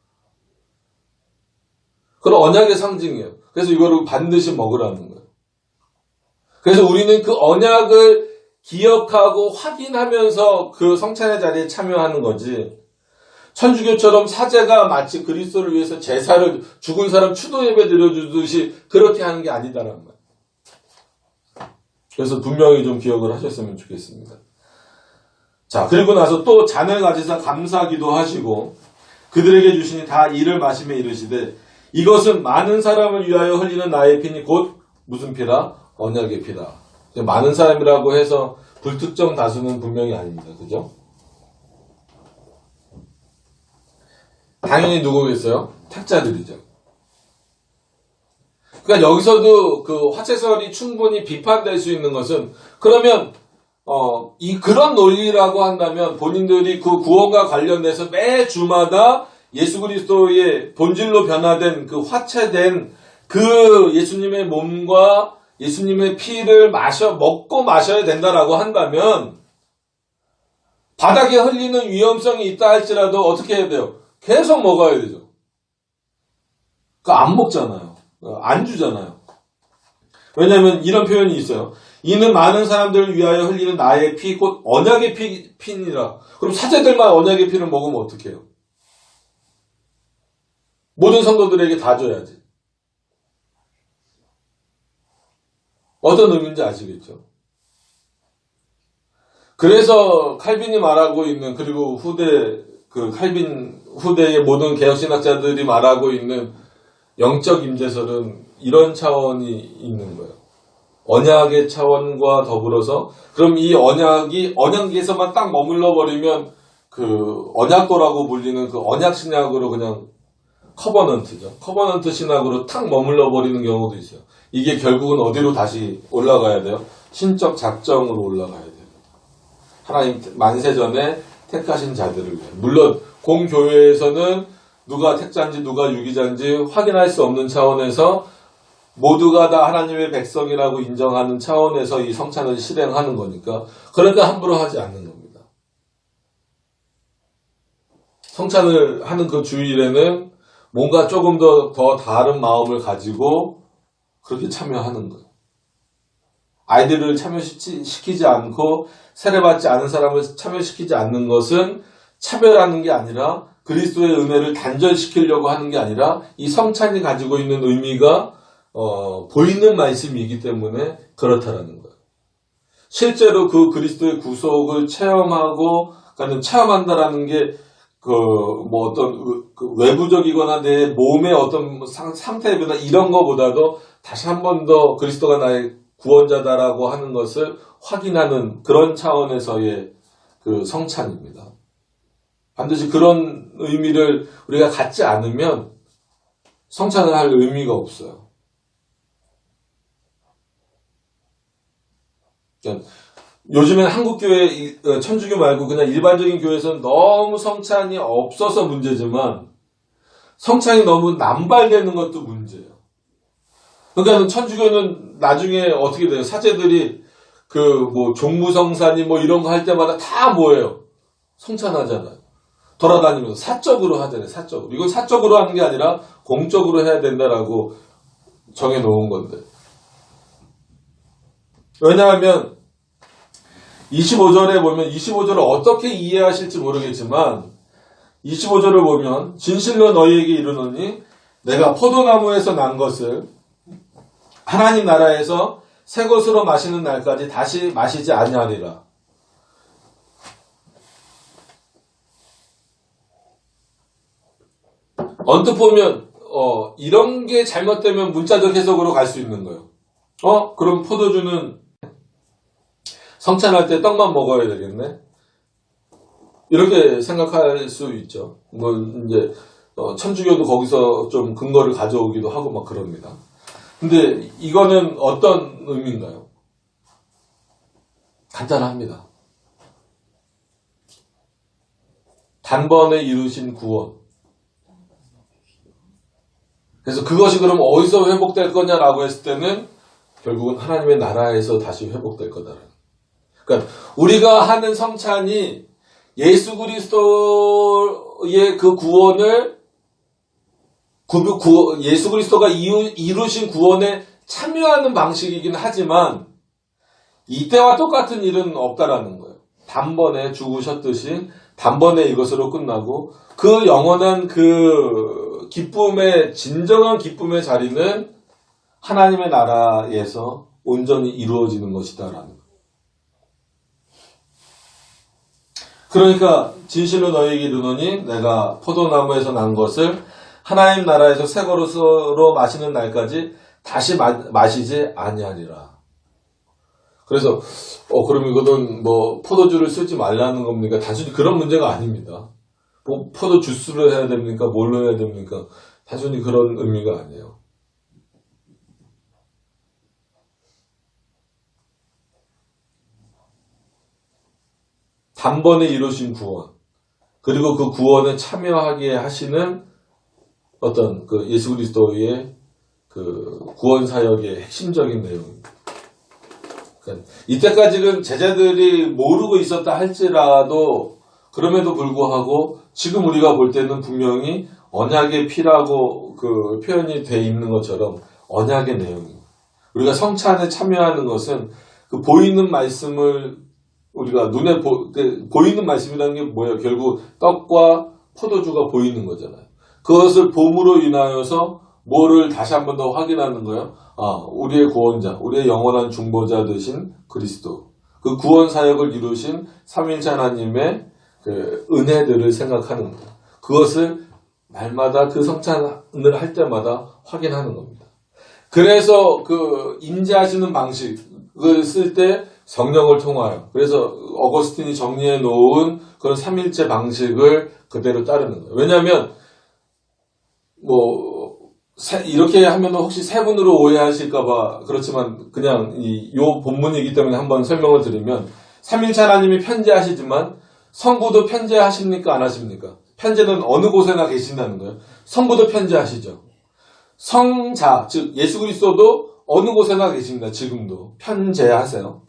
그런 언약의 상징이에요. 그래서 이거를 반드시 먹으라는 거예요. 그래서 우리는 그 언약을 기억하고 확인하면서 그 성찬의 자리에 참여하는 거지. 천주교처럼 사제가 마치 그리스도를 위해서 제사를 죽은 사람 추도 예배 드려주듯이 그렇게 하는 게 아니다라는 말이에요. 그래서 분명히 좀 기억을 하셨으면 좋겠습니다. 자, 그리고 나서 또 잔을 가지사 감사기도 하시고 그들에게 주시니 다 이를 마시며 이르시되 이것은 많은 사람을 위하여 흘리는 나의 피니 곧 무슨 피라? 언약의 피라. 많은 사람이라고 해서 불특정 다수는 분명히 아닙니다. 그죠? 당연히 누구겠어요? 택자들이죠. 그러니까 여기서도 그 화채설이 충분히 비판될 수 있는 것은 그러면 그런 논리라고 한다면 본인들이 그 구원과 관련돼서 매 주마다 예수 그리스도의 본질로 변화된 그 화채된 그 예수님의 몸과 예수님의 피를 먹고 마셔야 된다라고 한다면 바닥에 흘리는 위험성이 있다 할지라도 어떻게 해야 돼요? 계속 먹어야 되죠. 그러니까 안 먹잖아요. 안 주잖아요. 왜냐하면 이런 표현이 있어요. 이는 많은 사람들을 위하여 흘리는 나의 피, 곧 언약의 피니라. 그럼 사제들만 언약의 피를 먹으면 어떡해요? 모든 성도들에게 다 줘야지. 어떤 의미인지 아시겠죠? 그래서 칼빈이 말하고 있는, 그리고 칼빈 후대의 모든 개혁신학자들이 말하고 있는 영적 임재설은 이런 차원이 있는 거예요. 언약의 차원과 더불어서, 그럼 이 언약에서만 딱 머물러 버리면 그 언약도라고 불리는 그 언약 신약으로 그냥 커버넌트죠. 커버넌트 신학으로 탁 머물러 버리는 경우도 있어요. 이게 결국은 어디로 다시 올라가야 돼요? 신적 작정으로 올라가야 돼요. 하나님 만세전에 택하신 자들을 위해. 물론 공교회에서는 누가 택자인지 누가 유기자인지 확인할 수 없는 차원에서 모두가 다 하나님의 백성이라고 인정하는 차원에서 이 성찬을 실행하는 거니까 그러니까 함부로 하지 않는 겁니다. 성찬을 하는 그 주일에는 뭔가 조금 더 다른 마음을 가지고 그렇게 참여하는 거예요. 아이들을 참여시키지 않고 세례받지 않은 사람을 참여시키지 않는 것은 차별하는 게 아니라 그리스도의 은혜를 단절시키려고 하는 게 아니라 이 성찬이 가지고 있는 의미가 보이는 말씀이기 때문에 그렇다라는 거예요. 실제로 그 그리스도의 구속을 체험하고, 그러니까 체험한다라는 게 뭐 어떤 외부적이거나 내 몸의 어떤 상태의 변화 이런 거보다도 다시 한 번 더 그리스도가 나의 구원자다라고 하는 것을 확인하는 그런 차원에서의 그 성찬입니다. 반드시 그런 의미를 우리가 갖지 않으면 성찬을 할 의미가 없어요. 그러니까 요즘엔 한국교회, 천주교 말고 그냥 일반적인 교회에서는 너무 성찬이 없어서 문제지만 성찬이 너무 남발되는 것도 문제예요. 그러니까 천주교는 나중에 어떻게 돼요? 사제들이 뭐 종무성사니 뭐 이런 거 할 때마다 다 뭐예요? 성찬하잖아요. 돌아다니면서 사적으로 하잖아요. 사적으로. 이건 사적으로 하는 게 아니라 공적으로 해야 된다라고 정해놓은 건데. 왜냐하면 25절에 보면 25절을 어떻게 이해하실지 모르겠지만 25절을 보면 진실로 너희에게 이르노니 내가 포도나무에서 난 것을 하나님 나라에서 새 것으로 마시는 날까지 다시 마시지 아니하리라. 언뜻 보면 이런 게 잘못되면 문자적 해석으로 갈 수 있는 거예요. 그럼 포도주는 성찬할 때 떡만 먹어야 되겠네? 이렇게 생각할 수 있죠. 뭐, 이제, 천주교도 거기서 좀 근거를 가져오기도 하고 막 그럽니다. 근데 이거는 어떤 의미인가요? 간단합니다. 단번에 이루신 구원. 그래서 그것이 그럼 어디서 회복될 거냐라고 했을 때는 결국은 하나님의 나라에서 다시 회복될 거다라는. 그러니까 우리가 하는 성찬이 예수 그리스도의 그 구원을 예수 그리스도가 이루신 구원에 참여하는 방식이긴 하지만 이때와 똑같은 일은 없다라는 거예요. 단번에 죽으셨듯이 단번에 이것으로 끝나고 그 영원한 그 기쁨의 진정한 기쁨의 자리는 하나님의 나라에서 온전히 이루어지는 것이다라는 거예요. 그러니까 진실로 너희에게 이르노니 내가 포도나무에서 난 것을 하나님 나라에서 새 것으로 마시는 날까지 다시 마시지 아니하리라. 그래서 그럼 이거는 뭐 포도주를 쓰지 말라는 겁니까? 단순히 그런 문제가 아닙니다. 뭐 포도 주스를 해야 됩니까? 뭘로 해야 됩니까? 단순히 그런 의미가 아니에요. 단번에 이루신 구원, 그리고 그 구원에 참여하게 하시는 어떤 그 예수 그리스도의 그 구원 사역의 핵심적인 내용입니다. 그러니까 이때까지는 제자들이 모르고 있었다 할지라도 그럼에도 불구하고 지금 우리가 볼 때는 분명히 언약의 피라고 그 표현이 돼 있는 것처럼 언약의 내용입니다. 우리가 성찬에 참여하는 것은 그 보이는 말씀을 우리가 눈에 보이는 말씀이라는 게 뭐예요? 결국 떡과 포도주가 보이는 거잖아요. 그것을 봄으로 인하여서 뭐를 다시 한 번 더 확인하는 거예요? 우리의 구원자, 우리의 영원한 중보자 되신 그리스도. 그 구원 사역을 이루신 삼위일체 하나님의 그 은혜들을 생각하는 거예요. 그것을 날마다 그 성찬을 할 때마다 확인하는 겁니다. 그래서 그 임재하시는 방식을 쓸 때 성령을 통하여, 그래서 어거스틴이 정리해 놓은 그런 삼일체 방식을 그대로 따르는 거예요. 왜냐하면 뭐 이렇게 하면 혹시 세 분으로 오해하실까봐 그렇지만 그냥 요 본문이기 때문에 한번 설명을 드리면 삼일체 하나님이 편재하시지만 성부도 편재하십니까 안 하십니까? 편재는 어느 곳에나 계신다는 거예요. 성부도 편재하시죠. 성자 즉 예수 그리스도도 어느 곳에나 계십니다. 지금도 편재하세요.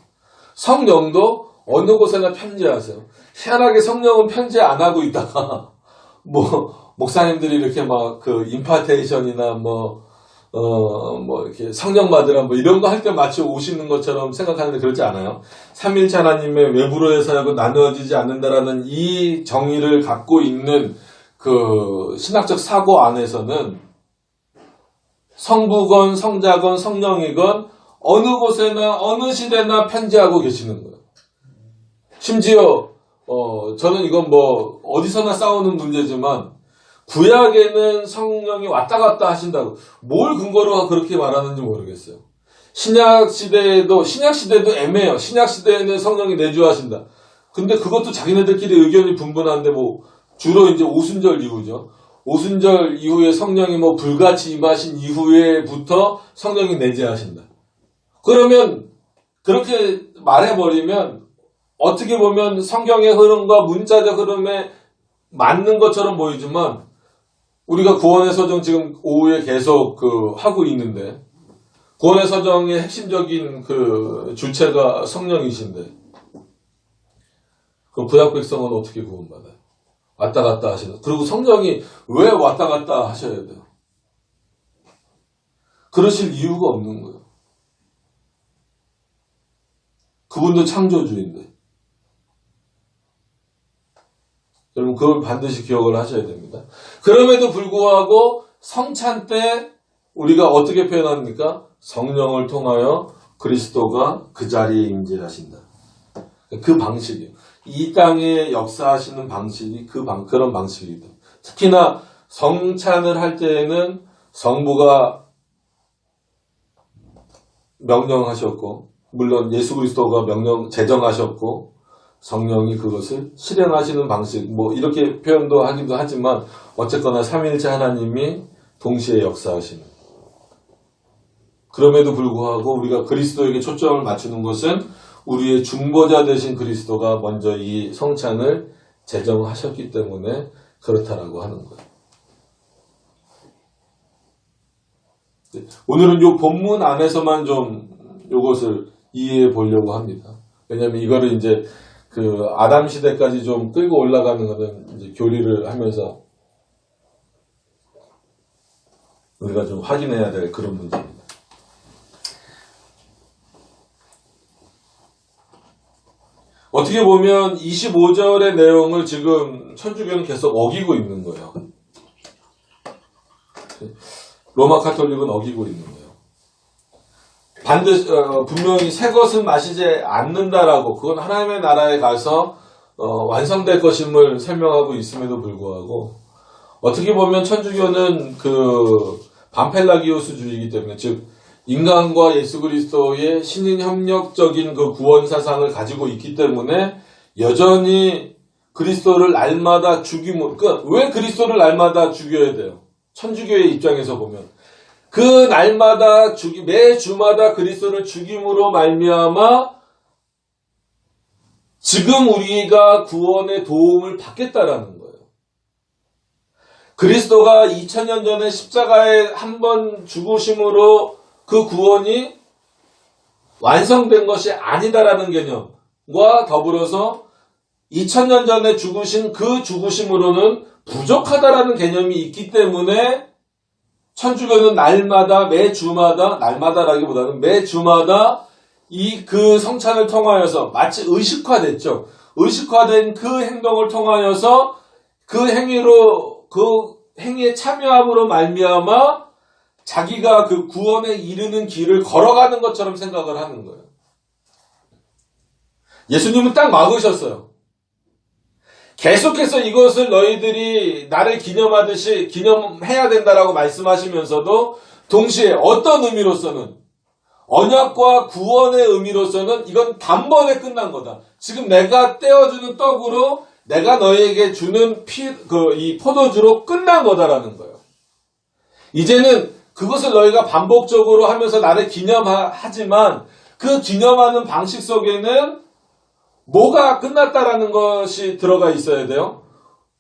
성령도 어느 곳에나 편재하세요. 희한하게 성령은 편재 안 하고 있다가 목사님들이 이렇게 막 그 임파테이션이나 이렇게 성령 받으라 이런 거 할 때 마치 오시는 것처럼 생각하는데 그렇지 않아요. 삼일체 하나님의 외부로의 사역은 나누어지지 않는다라는 이 정의를 갖고 있는 그 신학적 사고 안에서는 성부건 성자건 성령이건 어느 곳에나 어느 시대나 편재하고 계시는 거예요. 심지어 저는 이건 뭐 어디서나 싸우는 문제지만 구약에는 성령이 왔다 갔다 하신다고 뭘 근거로 그렇게 말하는지 모르겠어요. 신약 시대도 애매해요. 신약 시대에는 성령이 내주하신다. 근데 그것도 자기네들끼리 의견이 분분한데 뭐 주로 이제 오순절 이후죠. 오순절 이후에 성령이 뭐 불같이 임하신 이후에부터 성령이 내재하신다. 그러면 그렇게 말해버리면 어떻게 보면 성경의 흐름과 문자적 흐름에 맞는 것처럼 보이지만 우리가 구원의 서정 지금 오후에 계속 하고 있는데 구원의 서정의 핵심적인 그 주체가 성령이신데 그럼 구약 백성은 어떻게 구원받아요? 왔다 갔다 하시는. 그리고 성령이 왜 왔다 갔다 하셔야 돼요? 그러실 이유가 없는 거예요. 그분도 창조주인데. 여러분 그걸 반드시 기억을 하셔야 됩니다. 그럼에도 불구하고 성찬 때 우리가 어떻게 표현합니까? 성령을 통하여 그리스도가 그 자리에 임재하신다. 그 방식이에요. 이 땅에 역사하시는 방식이 그런 방식이다. 특히나 성찬을 할 때에는 성부가 명령하셨고 물론 예수 그리스도가 제정하셨고 성령이 그것을 실행하시는 방식 뭐 이렇게 표현도 하기도 하지만 어쨌거나 삼위일체 하나님이 동시에 역사하시는. 그럼에도 불구하고 우리가 그리스도에게 초점을 맞추는 것은 우리의 중보자 되신 그리스도가 먼저 이 성찬을 제정하셨기 때문에 그렇다라고 하는 거예요. 오늘은 이 본문 안에서만 좀 이것을 이해해 보려고 합니다. 왜냐하면 이거를 이제 그 아담 시대까지 좀 끌고 올라가는 것은 이제 교리를 하면서 우리가 좀 확인해야 될 그런 문제입니다. 어떻게 보면 25절의 내용을 지금 천주교는 계속 어기고 있는 거예요. 로마 카톨릭은 어기고 있는 거예요. 반드시 분명히 새 것을 마시지 않는다라고 그건 하나님의 나라에 가서 완성될 것임을 설명하고 있음에도 불구하고 어떻게 보면 천주교는 그 반펠라기오스주의이기 때문에 즉 인간과 예수 그리스도의 신인협력적인 그 구원 사상을 가지고 있기 때문에 여전히 그리스도를 날마다 그러니까 왜 그리스도를 날마다 죽여야 돼요? 천주교의 입장에서 보면 그 날마다 매 주마다 그리스도를 죽임으로 말미암아 지금 우리가 구원의 도움을 받겠다라는 거예요. 그리스도가 2000년 전에 십자가에 한 번 죽으심으로 그 구원이 완성된 것이 아니다라는 개념과 더불어서 2000년 전에 죽으신 그 죽으심으로는 부족하다라는 개념이 있기 때문에 천주교는 날마다라기보다는 매 주마다 그 성찬을 통하여서 마치 의식화됐죠. 의식화된 그 행동을 통하여서 그 행위에 참여함으로 말미암아 자기가 그 구원에 이르는 길을 걸어가는 것처럼 생각을 하는 거예요. 예수님은 딱 막으셨어요. 계속해서 이것을 너희들이 나를 기념하듯이 기념해야 된다라고 말씀하시면서도 동시에 어떤 의미로서는 언약과 구원의 의미로서는 이건 단번에 끝난 거다. 지금 내가 떼어주는 떡으로 내가 너희에게 주는 이 포도주로 끝난 거다라는 거예요. 이제는 그것을 너희가 반복적으로 하면서 나를 기념하지만 그 기념하는 방식 속에는 뭐가 끝났다라는 것이 들어가 있어야 돼요.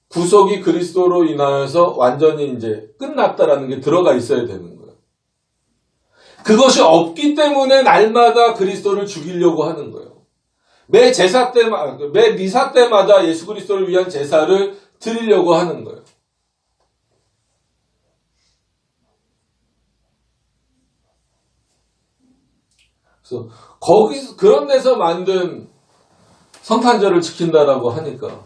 구속이 그리스도로 인하여서 완전히 이제 끝났다라는 게 들어가 있어야 되는 거예요. 그것이 없기 때문에 날마다 그리스도를 죽이려고 하는 거예요. 매 미사 때마다 예수 그리스도를 위한 제사를 드리려고 하는 거예요. 그래서 그런 데서 만든 성탄절을 지킨다라고 하니까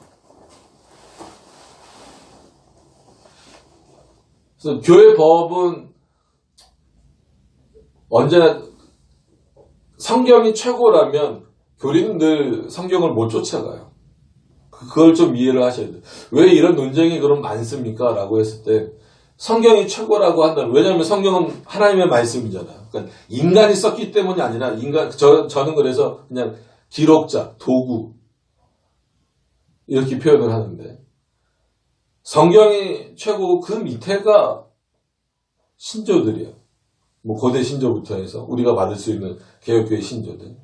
그래서 교회 법은 언제나 성경이 최고라면 교리는 늘 성경을 못 쫓아가요. 그걸 좀 이해를 하셔야 돼요. 왜 이런 논쟁이 그럼 많습니까? 라고 했을 때 성경이 최고라고 한다면, 왜냐하면 성경은 하나님의 말씀이잖아요. 그러니까 인간이 썼기 때문이 아니라 저는 그래서 그냥 기록자, 도구 이렇게 표현을 하는데, 성경이 최고고 그 밑에가 신조들이에요. 뭐 고대 신조부터 해서 우리가 받을 수 있는 개혁교회 신조들.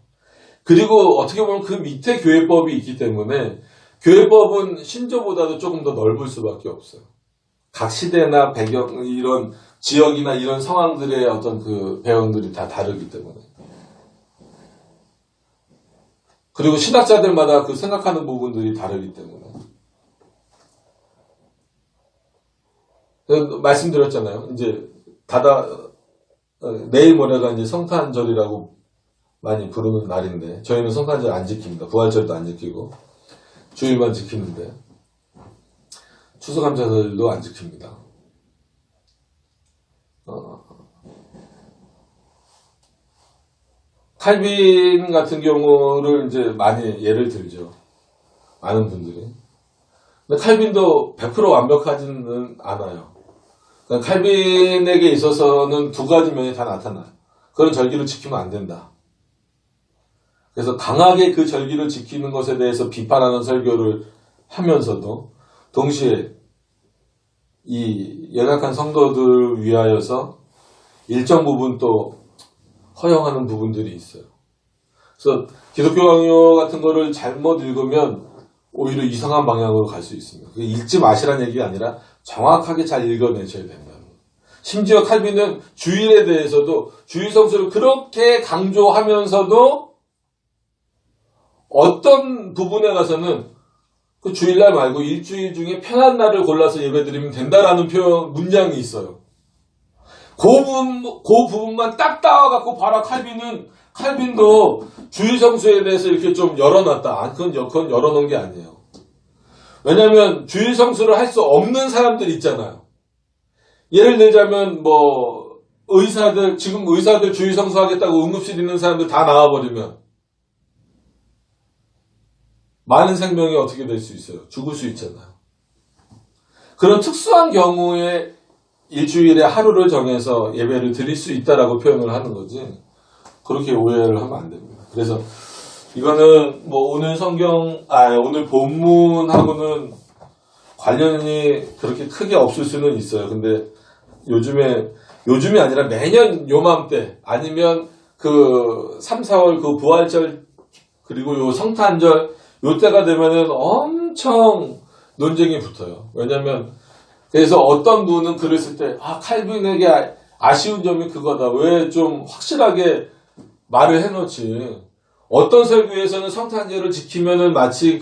그리고 어떻게 보면 그 밑에 교회법이 있기 때문에 교회법은 신조보다도 조금 더 넓을 수밖에 없어요. 각 시대나 배경, 이런 지역이나 이런 상황들의 어떤 그 배경들이 다 다르기 때문에. 그리고 신학자들마다 그 생각하는 부분들이 다르기 때문에. 말씀드렸잖아요. 이제 내일 모레가 이제 성탄절이라고 많이 부르는 날인데, 저희는 성탄절 안 지킵니다. 부활절도 안 지키고 주일만 지키는데, 추수감사절도 안 지킵니다. 칼빈 같은 경우를 이제 많이 예를 들죠. 많은 분들이. 근데 칼빈도 100% 완벽하지는 않아요. 그러니까 칼빈에게 있어서는 두 가지 면이 다 나타나요. 그런 절기를 지키면 안 된다. 그래서 강하게 그 절기를 지키는 것에 대해서 비판하는 설교를 하면서도 동시에 이 연약한 성도들을 위하여서 일정 부분 또 허용하는 부분들이 있어요. 그래서 기독교 강요 같은 거를 잘못 읽으면 오히려 이상한 방향으로 갈 수 있습니다. 읽지 마시라는 얘기가 아니라 정확하게 잘 읽어내셔야 된다. 심지어 칼빈은 주일에 대해서도 주일 성수를 그렇게 강조하면서도 어떤 부분에 가서는 그 주일날 말고 일주일 중에 편한 날을 골라서 예배드리면 된다라는 문장이 있어요. 그 부분만 딱 따와갖고 봐라, 칼빈도 주일 성수에 대해서 이렇게 좀 열어놨다. 그건 열어놓은 게 아니에요. 왜냐면 주일 성수를 할 수 없는 사람들 있잖아요. 예를 들자면 지금 의사들 주일 성수하겠다고 응급실 있는 사람들 다 나와버리면 많은 생명이 어떻게 될 수 있어요? 죽을 수 있잖아요. 그런 특수한 경우에 일주일에 하루를 정해서 예배를 드릴 수 있다라고 표현을 하는 거지, 그렇게 오해를 하면 안 됩니다. 그래서 이거는 오늘 본문하고는 관련이 그렇게 크게 없을 수는 있어요. 근데 요즘이 아니라 매년 요맘때 아니면 그 3, 4월 그 부활절 그리고 요 성탄절 요때가 되면은 엄청 논쟁이 붙어요. 왜냐면 그래서 어떤 분은 글을 쓸 때 칼빈에게 아쉬운 점이 그거다. 왜 좀 확실하게 말을 해놓지. 어떤 설교에서는 성탄절을 지키면은 마치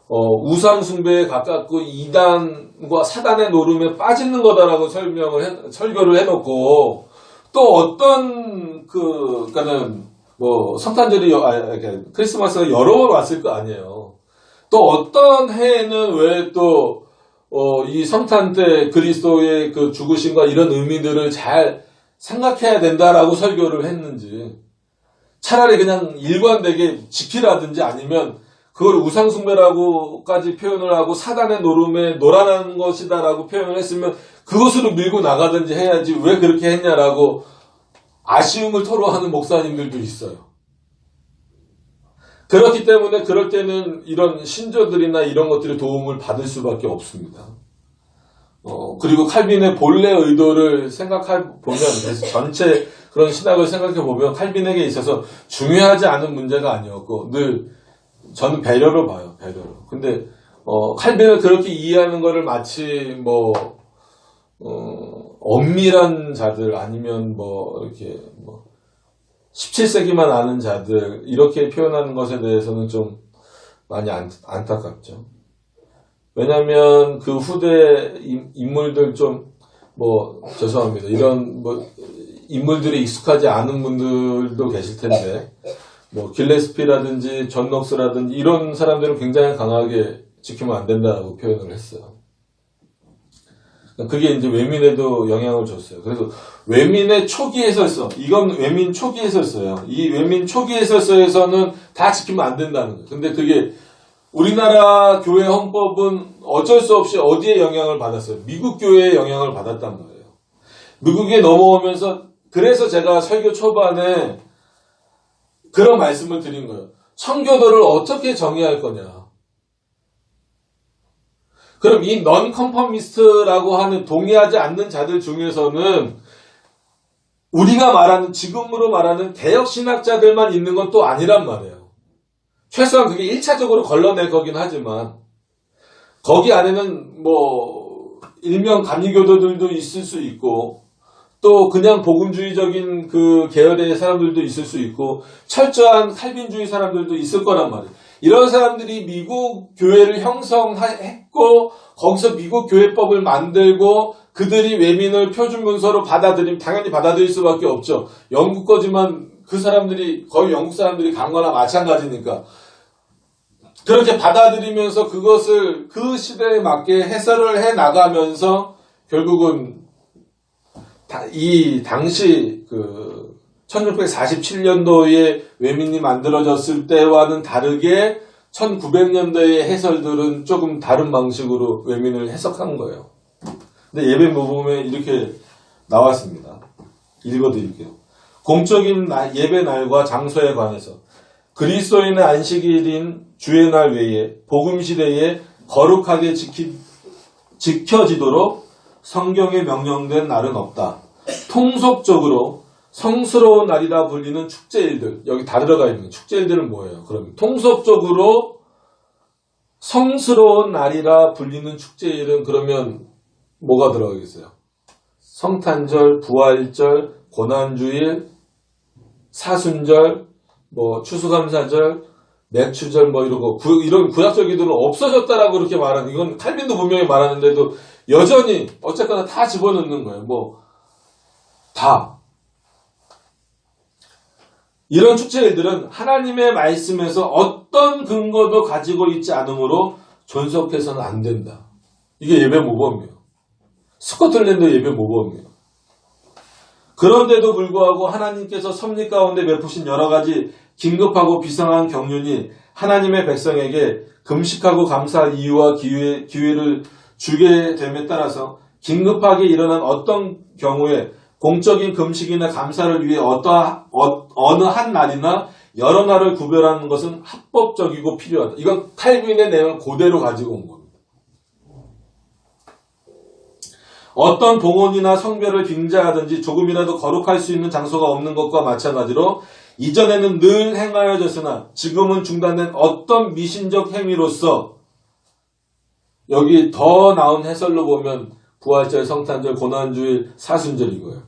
우상 숭배에 가깝고 이단과 사단의 노름에 빠지는 거다라고 설교를 해놓고, 또 어떤 그러니까는 성탄절이 크리스마스가 여러 번 왔을 거 아니에요. 또 어떤 해에는 왜 또 이 성탄 때 그리스도의 그 죽으심과 이런 의미들을 잘 생각해야 된다라고 설교를 했는지, 차라리 그냥 일관되게 지키라든지 아니면 그걸 우상숭배라고까지 표현을 하고 사단의 노름에 놀아나는 것이다라고 표현을 했으면 그것으로 밀고 나가든지 해야지 왜 그렇게 했냐라고 아쉬움을 토로하는 목사님들도 있어요. 그렇기 때문에 그럴 때는 이런 신조들이나 이런 것들의 도움을 받을 수밖에 없습니다. 그리고 칼빈의 본래 의도를 생각해보면, 그래서 전체 그런 신학을 생각해보면 칼빈에게 있어서 중요하지 않은 문제가 아니었고, 늘 저는 배려로 봐요, 배려로. 근데 칼빈을 그렇게 이해하는 거를 마치 엄밀한 자들 아니면 이렇게 17세기만 아는 자들 이렇게 표현하는 것에 대해서는 좀 많이 안타깝죠. 왜냐하면 그 후대 인물들 죄송합니다. 이런 인물들이 익숙하지 않은 분들도 계실 텐데, 길레스피라든지 존 녹스라든지 이런 사람들은 굉장히 강하게 지키면 안 된다고 표현을 했어요. 그게 이제 외민에도 영향을 줬어요. 그래서 외민의 초기 해설서, 이건 외민 초기 해설서예요. 이 외민 초기 해설서에서는 다 지키면 안 된다는 거예요. 근데 그게 우리나라 교회 헌법은 어쩔 수 없이 어디에 영향을 받았어요? 미국 교회에 영향을 받았단 말이에요. 미국에 넘어오면서, 그래서 제가 설교 초반에 그런 말씀을 드린 거예요. 청교도를 어떻게 정의할 거냐. 그럼 이 넌컨퍼미스트라고 하는 동의하지 않는 자들 중에서는 우리가 말하는, 지금으로 말하는 개혁신학자들만 있는 건 또 아니란 말이에요. 최소한 그게 1차적으로 걸러낼 거긴 하지만 거기 안에는 뭐 일명 감리교도들도 있을 수 있고 또 그냥 복음주의적인 그 계열의 사람들도 있을 수 있고 철저한 칼빈주의 사람들도 있을 거란 말이에요. 이런 사람들이 미국 교회를 형성했고 거기서 미국 교회법을 만들고 그들이 외민을 표준 문서로 받아들이면 당연히 받아들일 수밖에 없죠. 영국 거지만 그 사람들이 거의 영국 사람들이 간 거나 마찬가지니까. 그렇게 받아들이면서 그것을 그 시대에 맞게 해설을 해 나가면서 결국은 이 당시 그 1647년도에 외민이 만들어졌을 때와는 다르게 1900년대의 해설들은 조금 다른 방식으로 외민을 해석한 거예요. 근데 예배 모범에 이렇게 나왔습니다. 읽어드릴게요. 공적인 예배 날과 장소에 관해서 그리스도인의 안식일인 주의 날 외에 복음 시대에 거룩하게 지켜지도록 성경에 명령된 날은 없다. 통속적으로 성스러운 날이라 불리는 축제일들, 여기 다 들어가 있는 축제일들은 뭐예요? 그럼 통속적으로 성스러운 날이라 불리는 축제일은 그러면 뭐가 들어가겠어요? 성탄절, 부활절, 고난주일, 사순절, 뭐 추수감사절, 맥추절 뭐 이러고 이런 구약적 기도는 없어졌다라고 그렇게 말하는, 이건 칼빈도 분명히 말하는데도 여전히 어쨌거나 다 집어넣는 거예요. 뭐 다. 이런 축제일들은 하나님의 말씀에서 어떤 근거도 가지고 있지 않으므로 존속해서는 안 된다. 이게 예배 모범이에요. 스코틀랜드 예배 모범이에요. 그런데도 불구하고 하나님께서 섭리 가운데 베푸신 여러 가지 긴급하고 비상한 경륜이 하나님의 백성에게 금식하고 감사할 이유와 기회를 주게 됨에 따라서 긴급하게 일어난 어떤 경우에 공적인 금식이나 감사를 위해 어느 한 날이나 여러 날을 구별하는 것은 합법적이고 필요하다. 이건 칼빈의 내용을 그대로 가지고 온 겁니다. 어떤 봉헌이나 성별을 빙자하든지 조금이라도 거룩할 수 있는 장소가 없는 것과 마찬가지로 이전에는 늘 행하여졌으나 지금은 중단된 어떤 미신적 행위로서, 여기 더 나은 해설로 보면 부활절, 성탄절, 고난주일, 사순절 이거예요.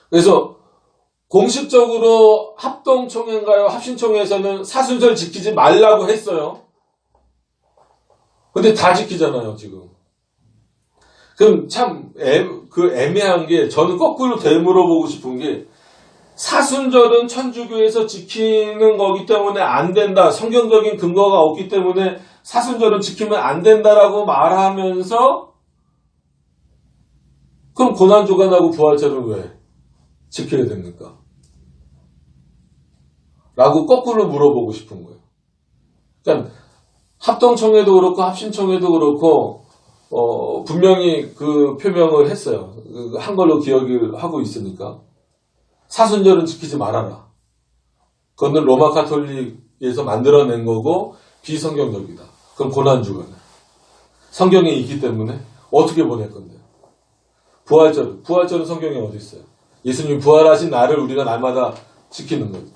그래서 공식적으로 합동총회인가요? 합신총회에서는 사순절 지키지 말라고 했어요. 근데 다 지키잖아요, 지금. 그럼 참 애매한 게, 저는 거꾸로 되물어보고 싶은 게, 사순절은 천주교에서 지키는 거기 때문에 안 된다, 성경적인 근거가 없기 때문에 사순절은 지키면 안 된다라고 말하면서, 그럼 고난주간하고 부활절은 왜 지켜야 됩니까? 라고 거꾸로 물어보고 싶은 거예요. 그러니까 합동총회도 그렇고 합신총회도 그렇고 분명히 그 표명을 했어요. 한 걸로 기억을 하고 있으니까. 사순절은 지키지 말아라. 그거는 로마 카톨릭에서 만들어낸 거고 비성경적이다. 그럼 고난주간. 성경에 있기 때문에 어떻게 보낼 건데요? 부활절은 성경에 어디 있어요? 예수님이 부활하신 날을 우리가 날마다 지키는 거죠.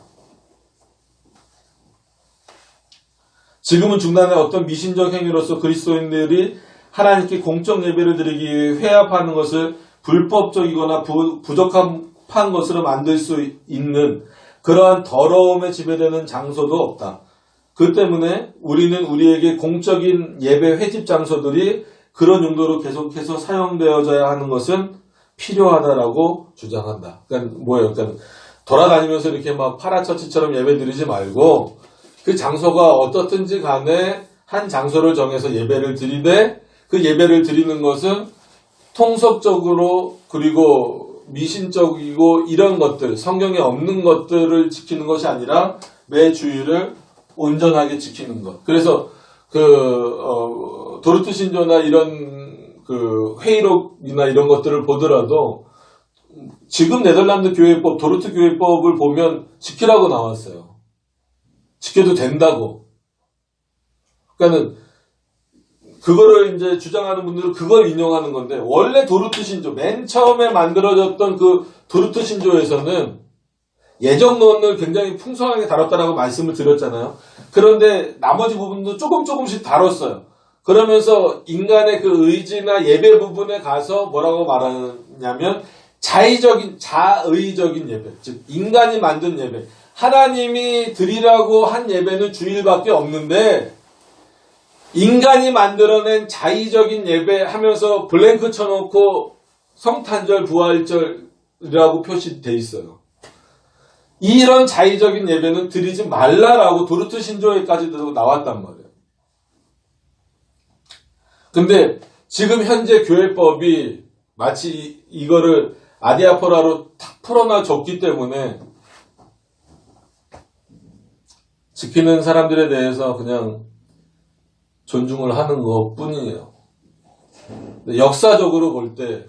지금은 중단의 어떤 미신적 행위로서 그리스도인들이 하나님께 공적 예배를 드리기 위해 회합하는 것을 불법적이거나 부적합한 것으로 만들 수 있는 그러한 더러움에 지배되는 장소도 없다. 그 때문에 우리는 우리에게 공적인 예배 회집 장소들이 그런 용도로 계속해서 사용되어져야 하는 것은 필요하다라고 주장한다. 그러니까 뭐예요? 그러니까 돌아다니면서 이렇게 막 파라처치처럼 예배 드리지 말고 그 장소가 어떻든지 간에 한 장소를 정해서 예배를 드리되 그 예배를 드리는 것은 통속적으로 그리고 미신적이고 이런 것들, 성경에 없는 것들을 지키는 것이 아니라 매 주일을 온전하게 지키는 것. 그래서 도르트 신조나 이런 회의록이나 이런 것들을 보더라도 지금 네덜란드 교회법, 도르트 교회법을 보면 지키라고 나왔어요. 지켜도 된다고. 그러니까는 그거를 이제 주장하는 분들은 그걸 인용하는 건데, 원래 도르트 신조, 맨 처음에 만들어졌던 그 도르트 신조에서는 예정론을 굉장히 풍성하게 다뤘다라고 말씀을 드렸잖아요. 그런데 나머지 부분도 조금씩 다뤘어요. 그러면서 인간의 그 의지나 예배 부분에 가서 뭐라고 말하냐면 자의적인 예배, 즉 인간이 만든 예배, 하나님이 드리라고 한 예배는 주일밖에 없는데 인간이 만들어낸 자의적인 예배 하면서 블랭크 쳐놓고 성탄절, 부활절이라고 표시돼 있어요. 이런 자의적인 예배는 드리지 말라라고 도르트 신조에까지도 나왔단 말이에요. 근데 지금 현재 교회법이 마치 이거를 아디아포라로 탁 풀어놔 줬기 때문에 지키는 사람들에 대해서 그냥 존중을 하는 것 뿐이에요. 역사적으로 볼 때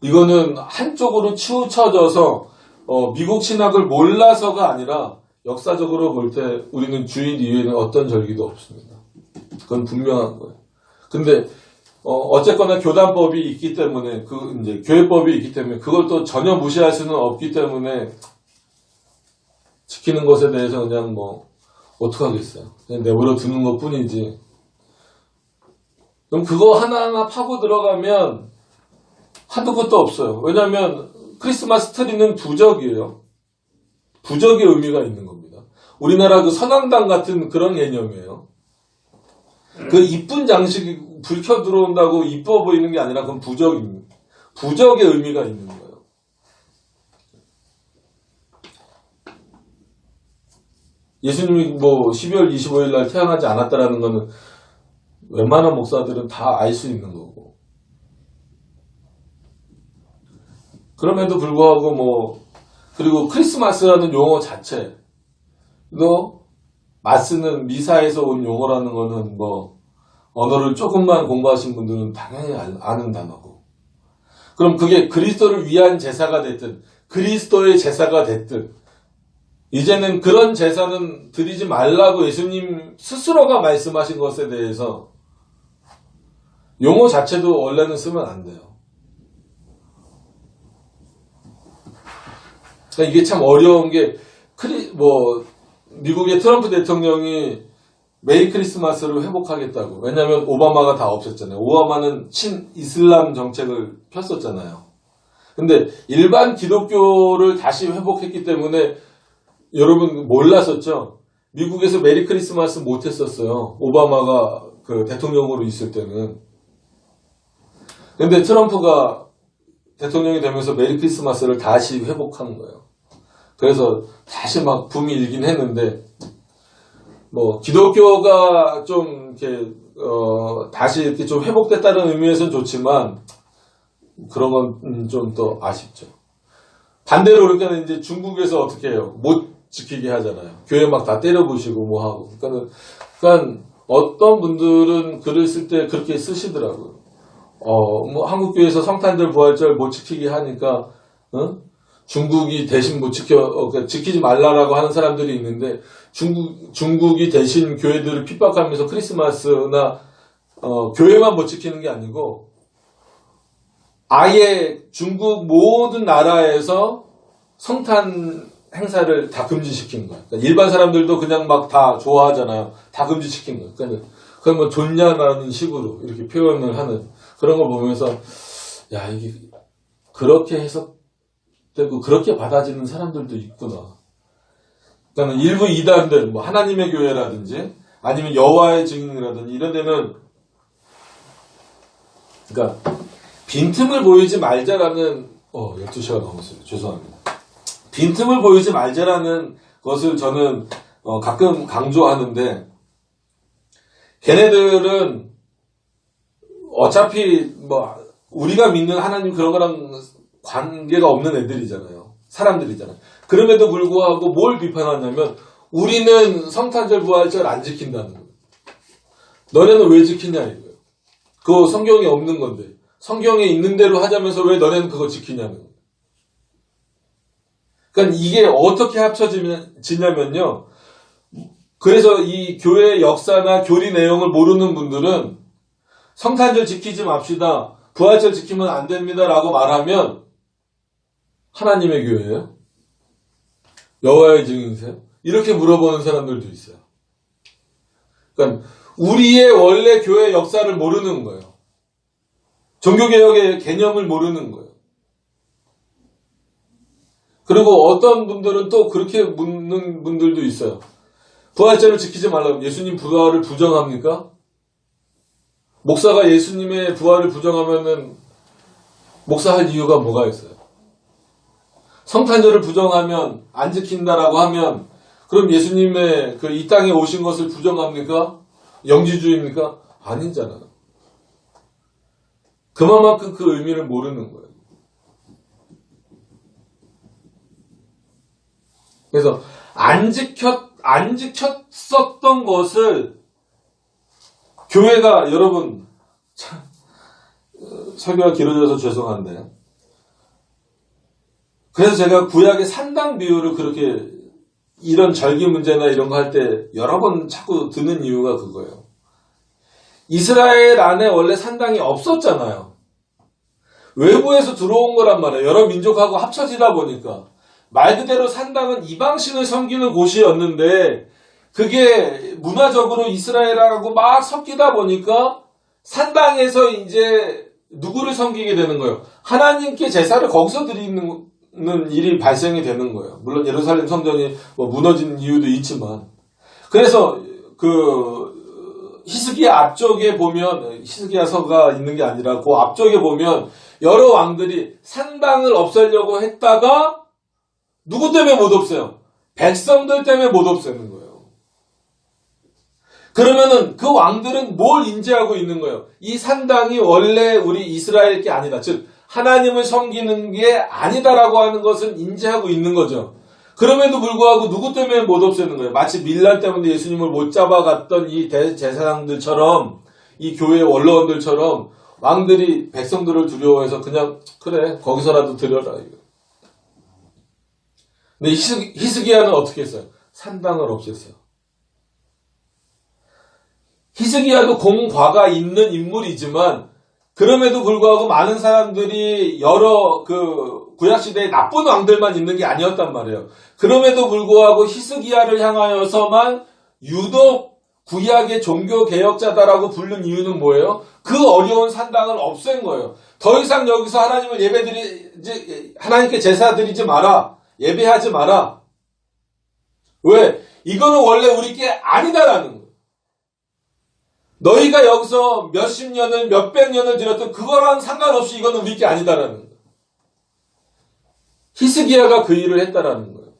이거는 한쪽으로 치우쳐져서 미국 신학을 몰라서가 아니라 역사적으로 볼 때 우리는 주일 이후에는 어떤 절기도 없습니다. 그건 분명한 거예요. 근데 어쨌거나 교단법이 있기 때문에 이제 교회법이 있기 때문에 그걸 또 전혀 무시할 수는 없기 때문에 지키는 것에 대해서 그냥 어떡하겠어요. 그냥 내버려 두는 것 뿐이지. 그럼 그거 하나하나 파고 들어가면 한도 끝도 없어요. 왜냐하면 크리스마스 트리는 부적이에요. 부적의 의미가 있는 겁니다. 우리나라 그 선왕당 같은 그런 개념이에요. 그 이쁜 장식이 불 켜 들어온다고 이뻐 보이는 게 아니라 그건 부적입니다. 부적의 의미가 있는 거예요. 예수님이 12월 25일 날 태어나지 않았다라는 거는 웬만한 목사들은 다 알 수 있는 거고. 그럼에도 불구하고 그리고 크리스마스라는 용어 자체도 마스는 미사에서 온 용어라는 거는 언어를 조금만 공부하신 분들은 당연히 아는 단어고. 그럼 그게 그리스도를 위한 제사가 됐든 그리스도의 제사가 됐든 이제는 그런 제사는 드리지 말라고 예수님 스스로가 말씀하신 것에 대해서 용어 자체도 원래는 쓰면 안 돼요. 그러니까 이게 참 어려운 게 미국의 트럼프 대통령이 메리 크리스마스를 회복하겠다고. 왜냐하면 오바마가 다 없앴잖아요. 오바마는 친이슬람 정책을 폈었잖아요. 근데 일반 기독교를 다시 회복했기 때문에 여러분 몰랐었죠? 미국에서 메리 크리스마스 못했었어요. 오바마가 그 대통령으로 있을 때는. 근데 트럼프가 대통령이 되면서 메리 크리스마스를 다시 회복한 거예요. 그래서 다시 붐이 일긴 했는데, 기독교가 좀 이렇게 다시 이렇게 좀 회복됐다는 의미에서는 좋지만 그런 건 좀 더 아쉽죠. 반대로 그러니까 이제 중국에서 어떻게 해요? 못 지키게 하잖아요. 교회 다 때려 부시고 하고. 그러니까 어떤 분들은 글을 쓸 때 그렇게 쓰시더라고요. 한국 교회에서 성탄절 부활절 못 지키게 하니까 중국이 대신 그러니까 지키지 말라라고 하는 사람들이 있는데 중국이 대신 교회들을 핍박하면서 크리스마스나 교회만 못 지키는 게 아니고 아예 중국 모든 나라에서 성탄 행사를 다 금지시킨 거예요. 그러니까 일반 사람들도 그냥 다 좋아하잖아요. 다 금지시킨 거예요. 그러니까 그건 좋냐라는 식으로 이렇게 표현을 하는 그런 걸 보면서 이게 그렇게 해석되고 그렇게 받아지는 사람들도 있구나. 그러니까 일부 이단들, 하나님의 교회라든지 아니면 여호와의 증인이라든지 이런 데는 그러니까 빈틈을 보이지 말자라는 12시가 넘었어요. 죄송합니다. 빈틈을 보이지 말자라는 것을 저는 가끔 강조하는데 걔네들은 어차피 뭐 우리가 믿는 하나님 그런 거랑 관계가 없는 애들이잖아요. 사람들이잖아요. 그럼에도 불구하고 뭘 비판하냐면 우리는 성탄절 부활절 안 지킨다는 거예요. 너네는 왜 지키냐 이거예요. 그거 성경에 없는 건데 성경에 있는 대로 하자면서 왜 너네는 그거 지키냐는 거예요. 그러니까 이게 어떻게 합쳐지냐면요. 그래서 이 교회 역사나 교리 내용을 모르는 분들은 성탄절 지키지 맙시다. 부활절 지키면 안 됩니다. 라고 말하면 하나님의 교회예요? 여호와의 증인이세요? 이렇게 물어보는 사람들도 있어요. 그러니까 우리의 원래 교회 역사를 모르는 거예요. 종교개혁의 개념을 모르는 거예요. 그리고 어떤 분들은 또 그렇게 묻는 분들도 있어요. 부활절을 지키지 말라고. 예수님 부활을 부정합니까? 목사가 예수님의 부활을 부정하면은 목사할 이유가 뭐가 있어요? 성탄절을 부정하면 안 지킨다라고 하면 그럼 예수님의 그 이 땅에 오신 것을 부정합니까? 영지주의입니까? 아니잖아요. 그만큼 그 의미를 모르는 거예요. 그래서 안 지켰었던 것을 교회가 여러분 참 설교가 길어져서 죄송한데 그래서 제가 구약의 산당 비유를 그렇게 이런 절기 문제나 이런 거 할 때 여러 번 자꾸 드는 이유가 그거예요. 이스라엘 안에 원래 산당이 없었잖아요. 외부에서 들어온 거란 말이에요. 여러 민족하고 합쳐지다 보니까 말 그대로 산당은 이방신을 섬기는 곳이었는데 그게 문화적으로 이스라엘하고 막 섞이다 보니까 산당에서 이제 누구를 섬기게 되는 거예요? 하나님께 제사를 거기서 드리는 일이 발생이 되는 거예요. 물론 예루살렘 성전이 뭐 무너진 이유도 있지만 그래서 그 히스기야 앞쪽에 보면 히스기야서가 있는 게 아니라 그 앞쪽에 보면 여러 왕들이 산당을 없애려고 했다가 누구 때문에 못 없애요? 백성들 때문에 못 없애는 거예요. 그러면은 그 왕들은 뭘 인지하고 있는 거예요? 이 산당이 원래 우리 이스라엘 게 아니다. 즉 하나님을 섬기는 게 아니다라고 하는 것은 인지하고 있는 거죠. 그럼에도 불구하고 누구 때문에 못 없애는 거예요? 마치 밀란 때문에 예수님을 못 잡아갔던 이 대제사장들처럼 이 교회 원로원들처럼 왕들이 백성들을 두려워해서 그냥 그래 거기서라도 드려라 이거. 근데 히스기야는 어떻게 했어요? 산당을 없앴어요. 히스기야도 공과가 있는 인물이지만 그럼에도 불구하고 많은 사람들이 여러 그 구약시대에 나쁜 왕들만 있는 게 아니었단 말이에요. 그럼에도 불구하고 히스기야를 향하여서만 유독 구약의 종교개혁자다라고 부른 이유는 뭐예요? 그 어려운 산당을 없앤 거예요. 더 이상 여기서 하나님을 하나님께 제사 드리지 마라. 예배하지 마라. 왜? 이거는 원래 우리 게 아니다라는 거예요. 너희가 여기서 몇십 년을 몇백 년을 드렸던 그거랑 상관없이 이거는 우리 게 아니다라는 거예요. 히스기야가 그 일을 했다라는 거예요.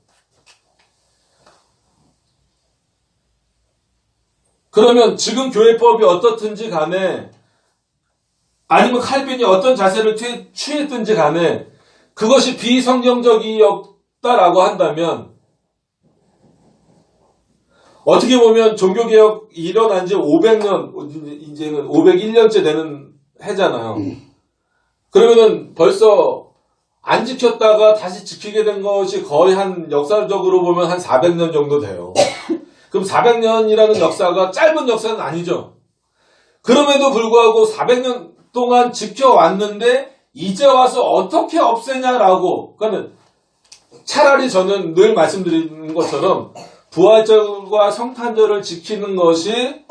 그러면 지금 교회법이 어떻든지 간에 아니면 칼빈이 어떤 자세를 취했든지 간에 그것이 비성경적이었다라고 한다면 어떻게 보면 종교개혁 일어난 지 500년, 이제는 501년째 되는 해잖아요. 그러면은 벌써 안 지켰다가 다시 지키게 된 것이 거의 한 역사적으로 보면 한 400년 정도 돼요. 그럼 400년이라는 역사가 짧은 역사는 아니죠. 그럼에도 불구하고 400년 동안 지켜왔는데 이제 와서 어떻게 없애냐라고. 그러니까 차라리 저는 늘 말씀드리는 것처럼 부활절과 성탄절을 지키는 것이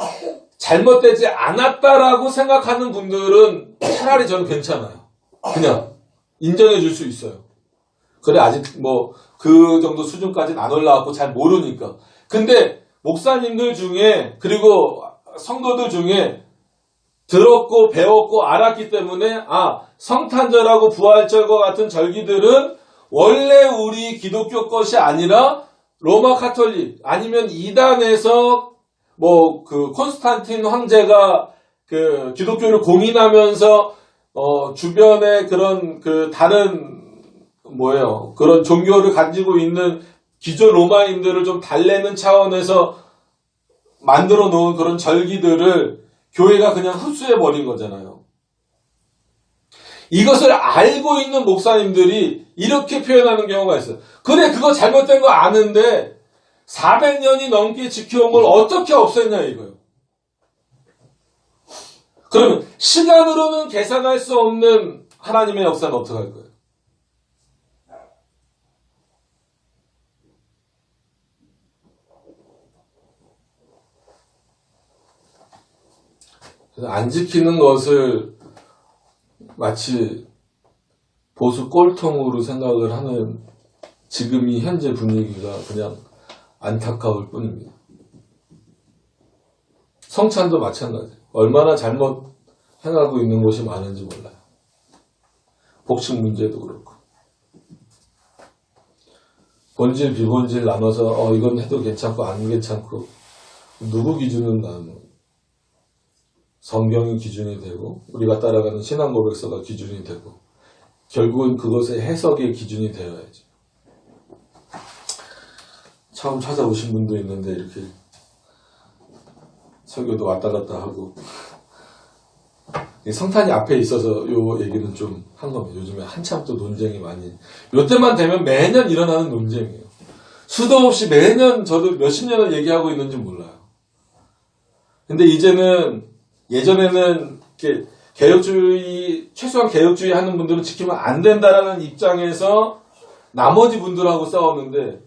잘못되지 않았다라고 생각하는 분들은 차라리 저는 괜찮아요. 그냥 인정해 줄 수 있어요. 그래 아직 뭐 그 정도 수준까지는 안 올라왔고 잘 모르니까. 근데 목사님들 중에 그리고 성도들 중에 들었고 배웠고 알았기 때문에 성탄절하고 부활절과 같은 절기들은 원래 우리 기독교 것이 아니라 로마 카톨릭 아니면 이단에서 뭐 그 콘스탄틴 황제가 그 기독교를 공인하면서 주변에 그런 그 다른 그런 종교를 가지고 있는 기존 로마인들을 좀 달래는 차원에서 만들어 놓은 그런 절기들을 교회가 그냥 흡수해 버린 거잖아요. 이것을 알고 있는 목사님들이 이렇게 표현하는 경우가 있어요. 그래, 그거 잘못된 거 아는데 400년이 넘게 지켜온 걸 어떻게 없앴냐 이거예요. 그러면 시간으로는 계산할 수 없는 하나님의 역사는 어떻게 할 거예요? 그래서 안 지키는 것을 마치 보수 꼴통으로 생각을 하는 지금 이 현재 분위기가 그냥 안타까울 뿐입니다. 성찬도 마찬가지예요. 얼마나 잘못 행하고 있는 곳이 많은지 몰라요. 복식 문제도 그렇고. 본질, 비본질 나눠서 이건 해도 괜찮고 안 괜찮고 누구 기준은 나누 성경이 기준이 되고 우리가 따라가는 신앙 고백서가 기준이 되고 결국은 그것의 해석의 기준이 되어야지. 처음 찾아오신 분도 있는데 이렇게 설교도 왔다 갔다 하고 성탄이 앞에 있어서 요 얘기는 좀 한 겁니다. 요즘에 한참 또 논쟁이 많이 요때만 되면 매년 일어나는 논쟁이에요. 수도 없이 매년 저도 몇십 년을 얘기하고 있는지 몰라요. 근데 이제는 예전에는 이렇게 개혁주의 최소한 개혁주의 하는 분들은 지키면 안 된다라는 입장에서 나머지 분들하고 싸웠는데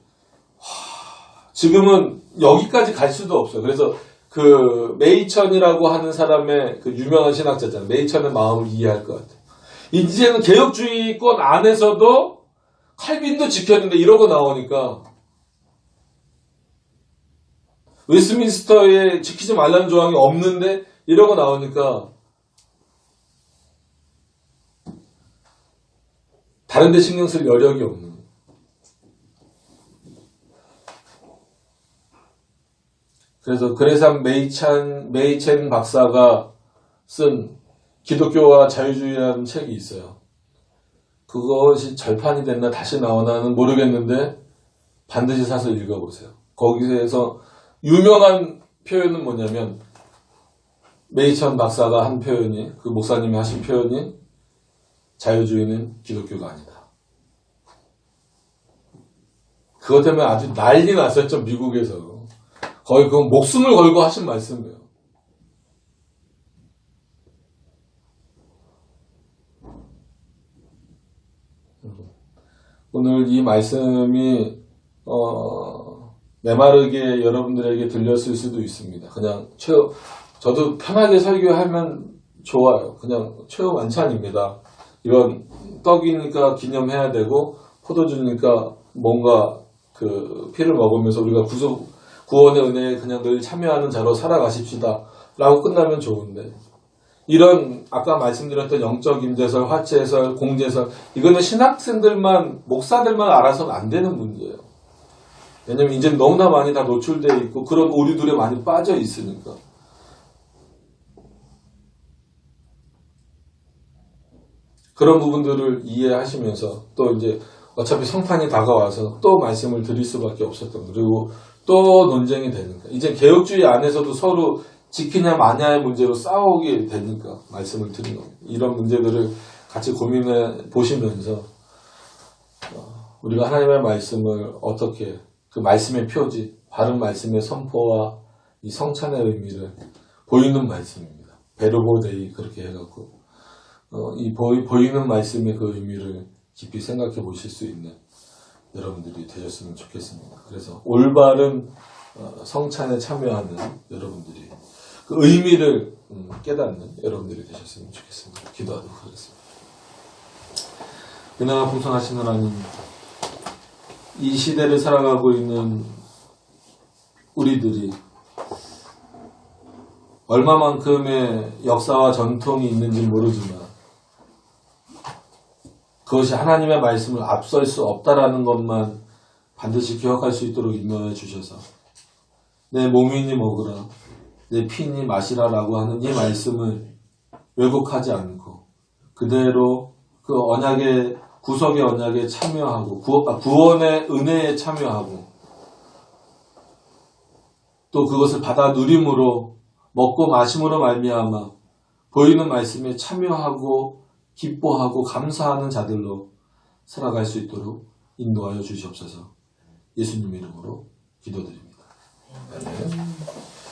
지금은 여기까지 갈 수도 없어요. 그래서 그 메이천이라고 하는 사람의 그 유명한 신학자잖아요. 메이천의 마음을 이해할 것 같아요. 이제는 개혁주의권 안에서도 칼빈도 지켰는데 이러고 나오니까 웨스트민스터에 지키지 말라는 조항이 없는데 이러고 나오니까 다른 데 신경 쓸 여력이 없는 거예요. 그래서 그레삼 메이첸 박사가 쓴 기독교와 자유주의라는 책이 있어요. 그것이 절판이 됐나 다시 나오나는 모르겠는데 반드시 사서 읽어보세요. 거기에서 유명한 표현은 뭐냐면 메이천 박사가 한 표현이 그 목사님이 하신 표현이 자유주의는 기독교가 아니다. 그것 때문에 아주 난리 났었죠. 미국에서. 거의 그 목숨을 걸고 하신 말씀이에요. 오늘 이 말씀이 메마르게 여러분들에게 들렸을 수도 있습니다. 그냥 저도 편하게 설교하면 좋아요. 그냥 최후 만찬입니다. 이건 떡이니까 기념해야 되고 포도주니까 뭔가 그 피를 먹으면서 우리가 구원의 은혜에 그냥 늘 참여하는 자로 살아가십시다 라고 끝나면 좋은데 이런 아까 말씀드렸던 영적 임재설, 화채설, 공제설 이거는 신학생들만 목사들만 알아서는 안 되는 문제예요. 왜냐면 이제 너무나 많이 다 노출되어 있고 그런 오류들에 많이 빠져 있으니까. 그런 부분들을 이해하시면서 또 이제 어차피 성탄이 다가와서 또 말씀을 드릴 수밖에 없었던 그리고 또 논쟁이 되니까 이제 개혁주의 안에서도 서로 지키냐 마냐의 문제로 싸우게 되니까 말씀을 드린 겁니다. 이런 문제들을 같이 고민해 보시면서 우리가 하나님의 말씀을 어떻게 그 말씀의 표지, 바른 말씀의 선포와 이 성찬의 의미를 보이는 말씀입니다. 베르보데이 그렇게 해갖고 이 보이는 말씀의 그 의미를 깊이 생각해 보실 수 있는 여러분들이 되셨으면 좋겠습니다. 그래서 올바른 성찬에 참여하는 여러분들이 그 의미를 깨닫는 여러분들이 되셨으면 좋겠습니다. 기도하도록 하겠습니다. 은혜가 풍성하신 하나님, 이 시대를 살아가고 있는 우리들이 얼마만큼의 역사와 전통이 있는지 모르지만 그것이 하나님의 말씀을 앞설 수 없다라는 것만 반드시 기억할 수 있도록 인도해 주셔서 내 몸이니 먹으라, 내 피니 마시라라고 하는 이 말씀을 왜곡하지 않고 그대로 그 언약의 구속의 언약에 참여하고 구원의 은혜에 참여하고 또 그것을 받아 누림으로 먹고 마심으로 말미암아 보이는 말씀에 참여하고 기뻐하고 감사하는 자들로 살아갈 수 있도록 인도하여 주시옵소서. 예수님 이름으로 기도드립니다. 아멘.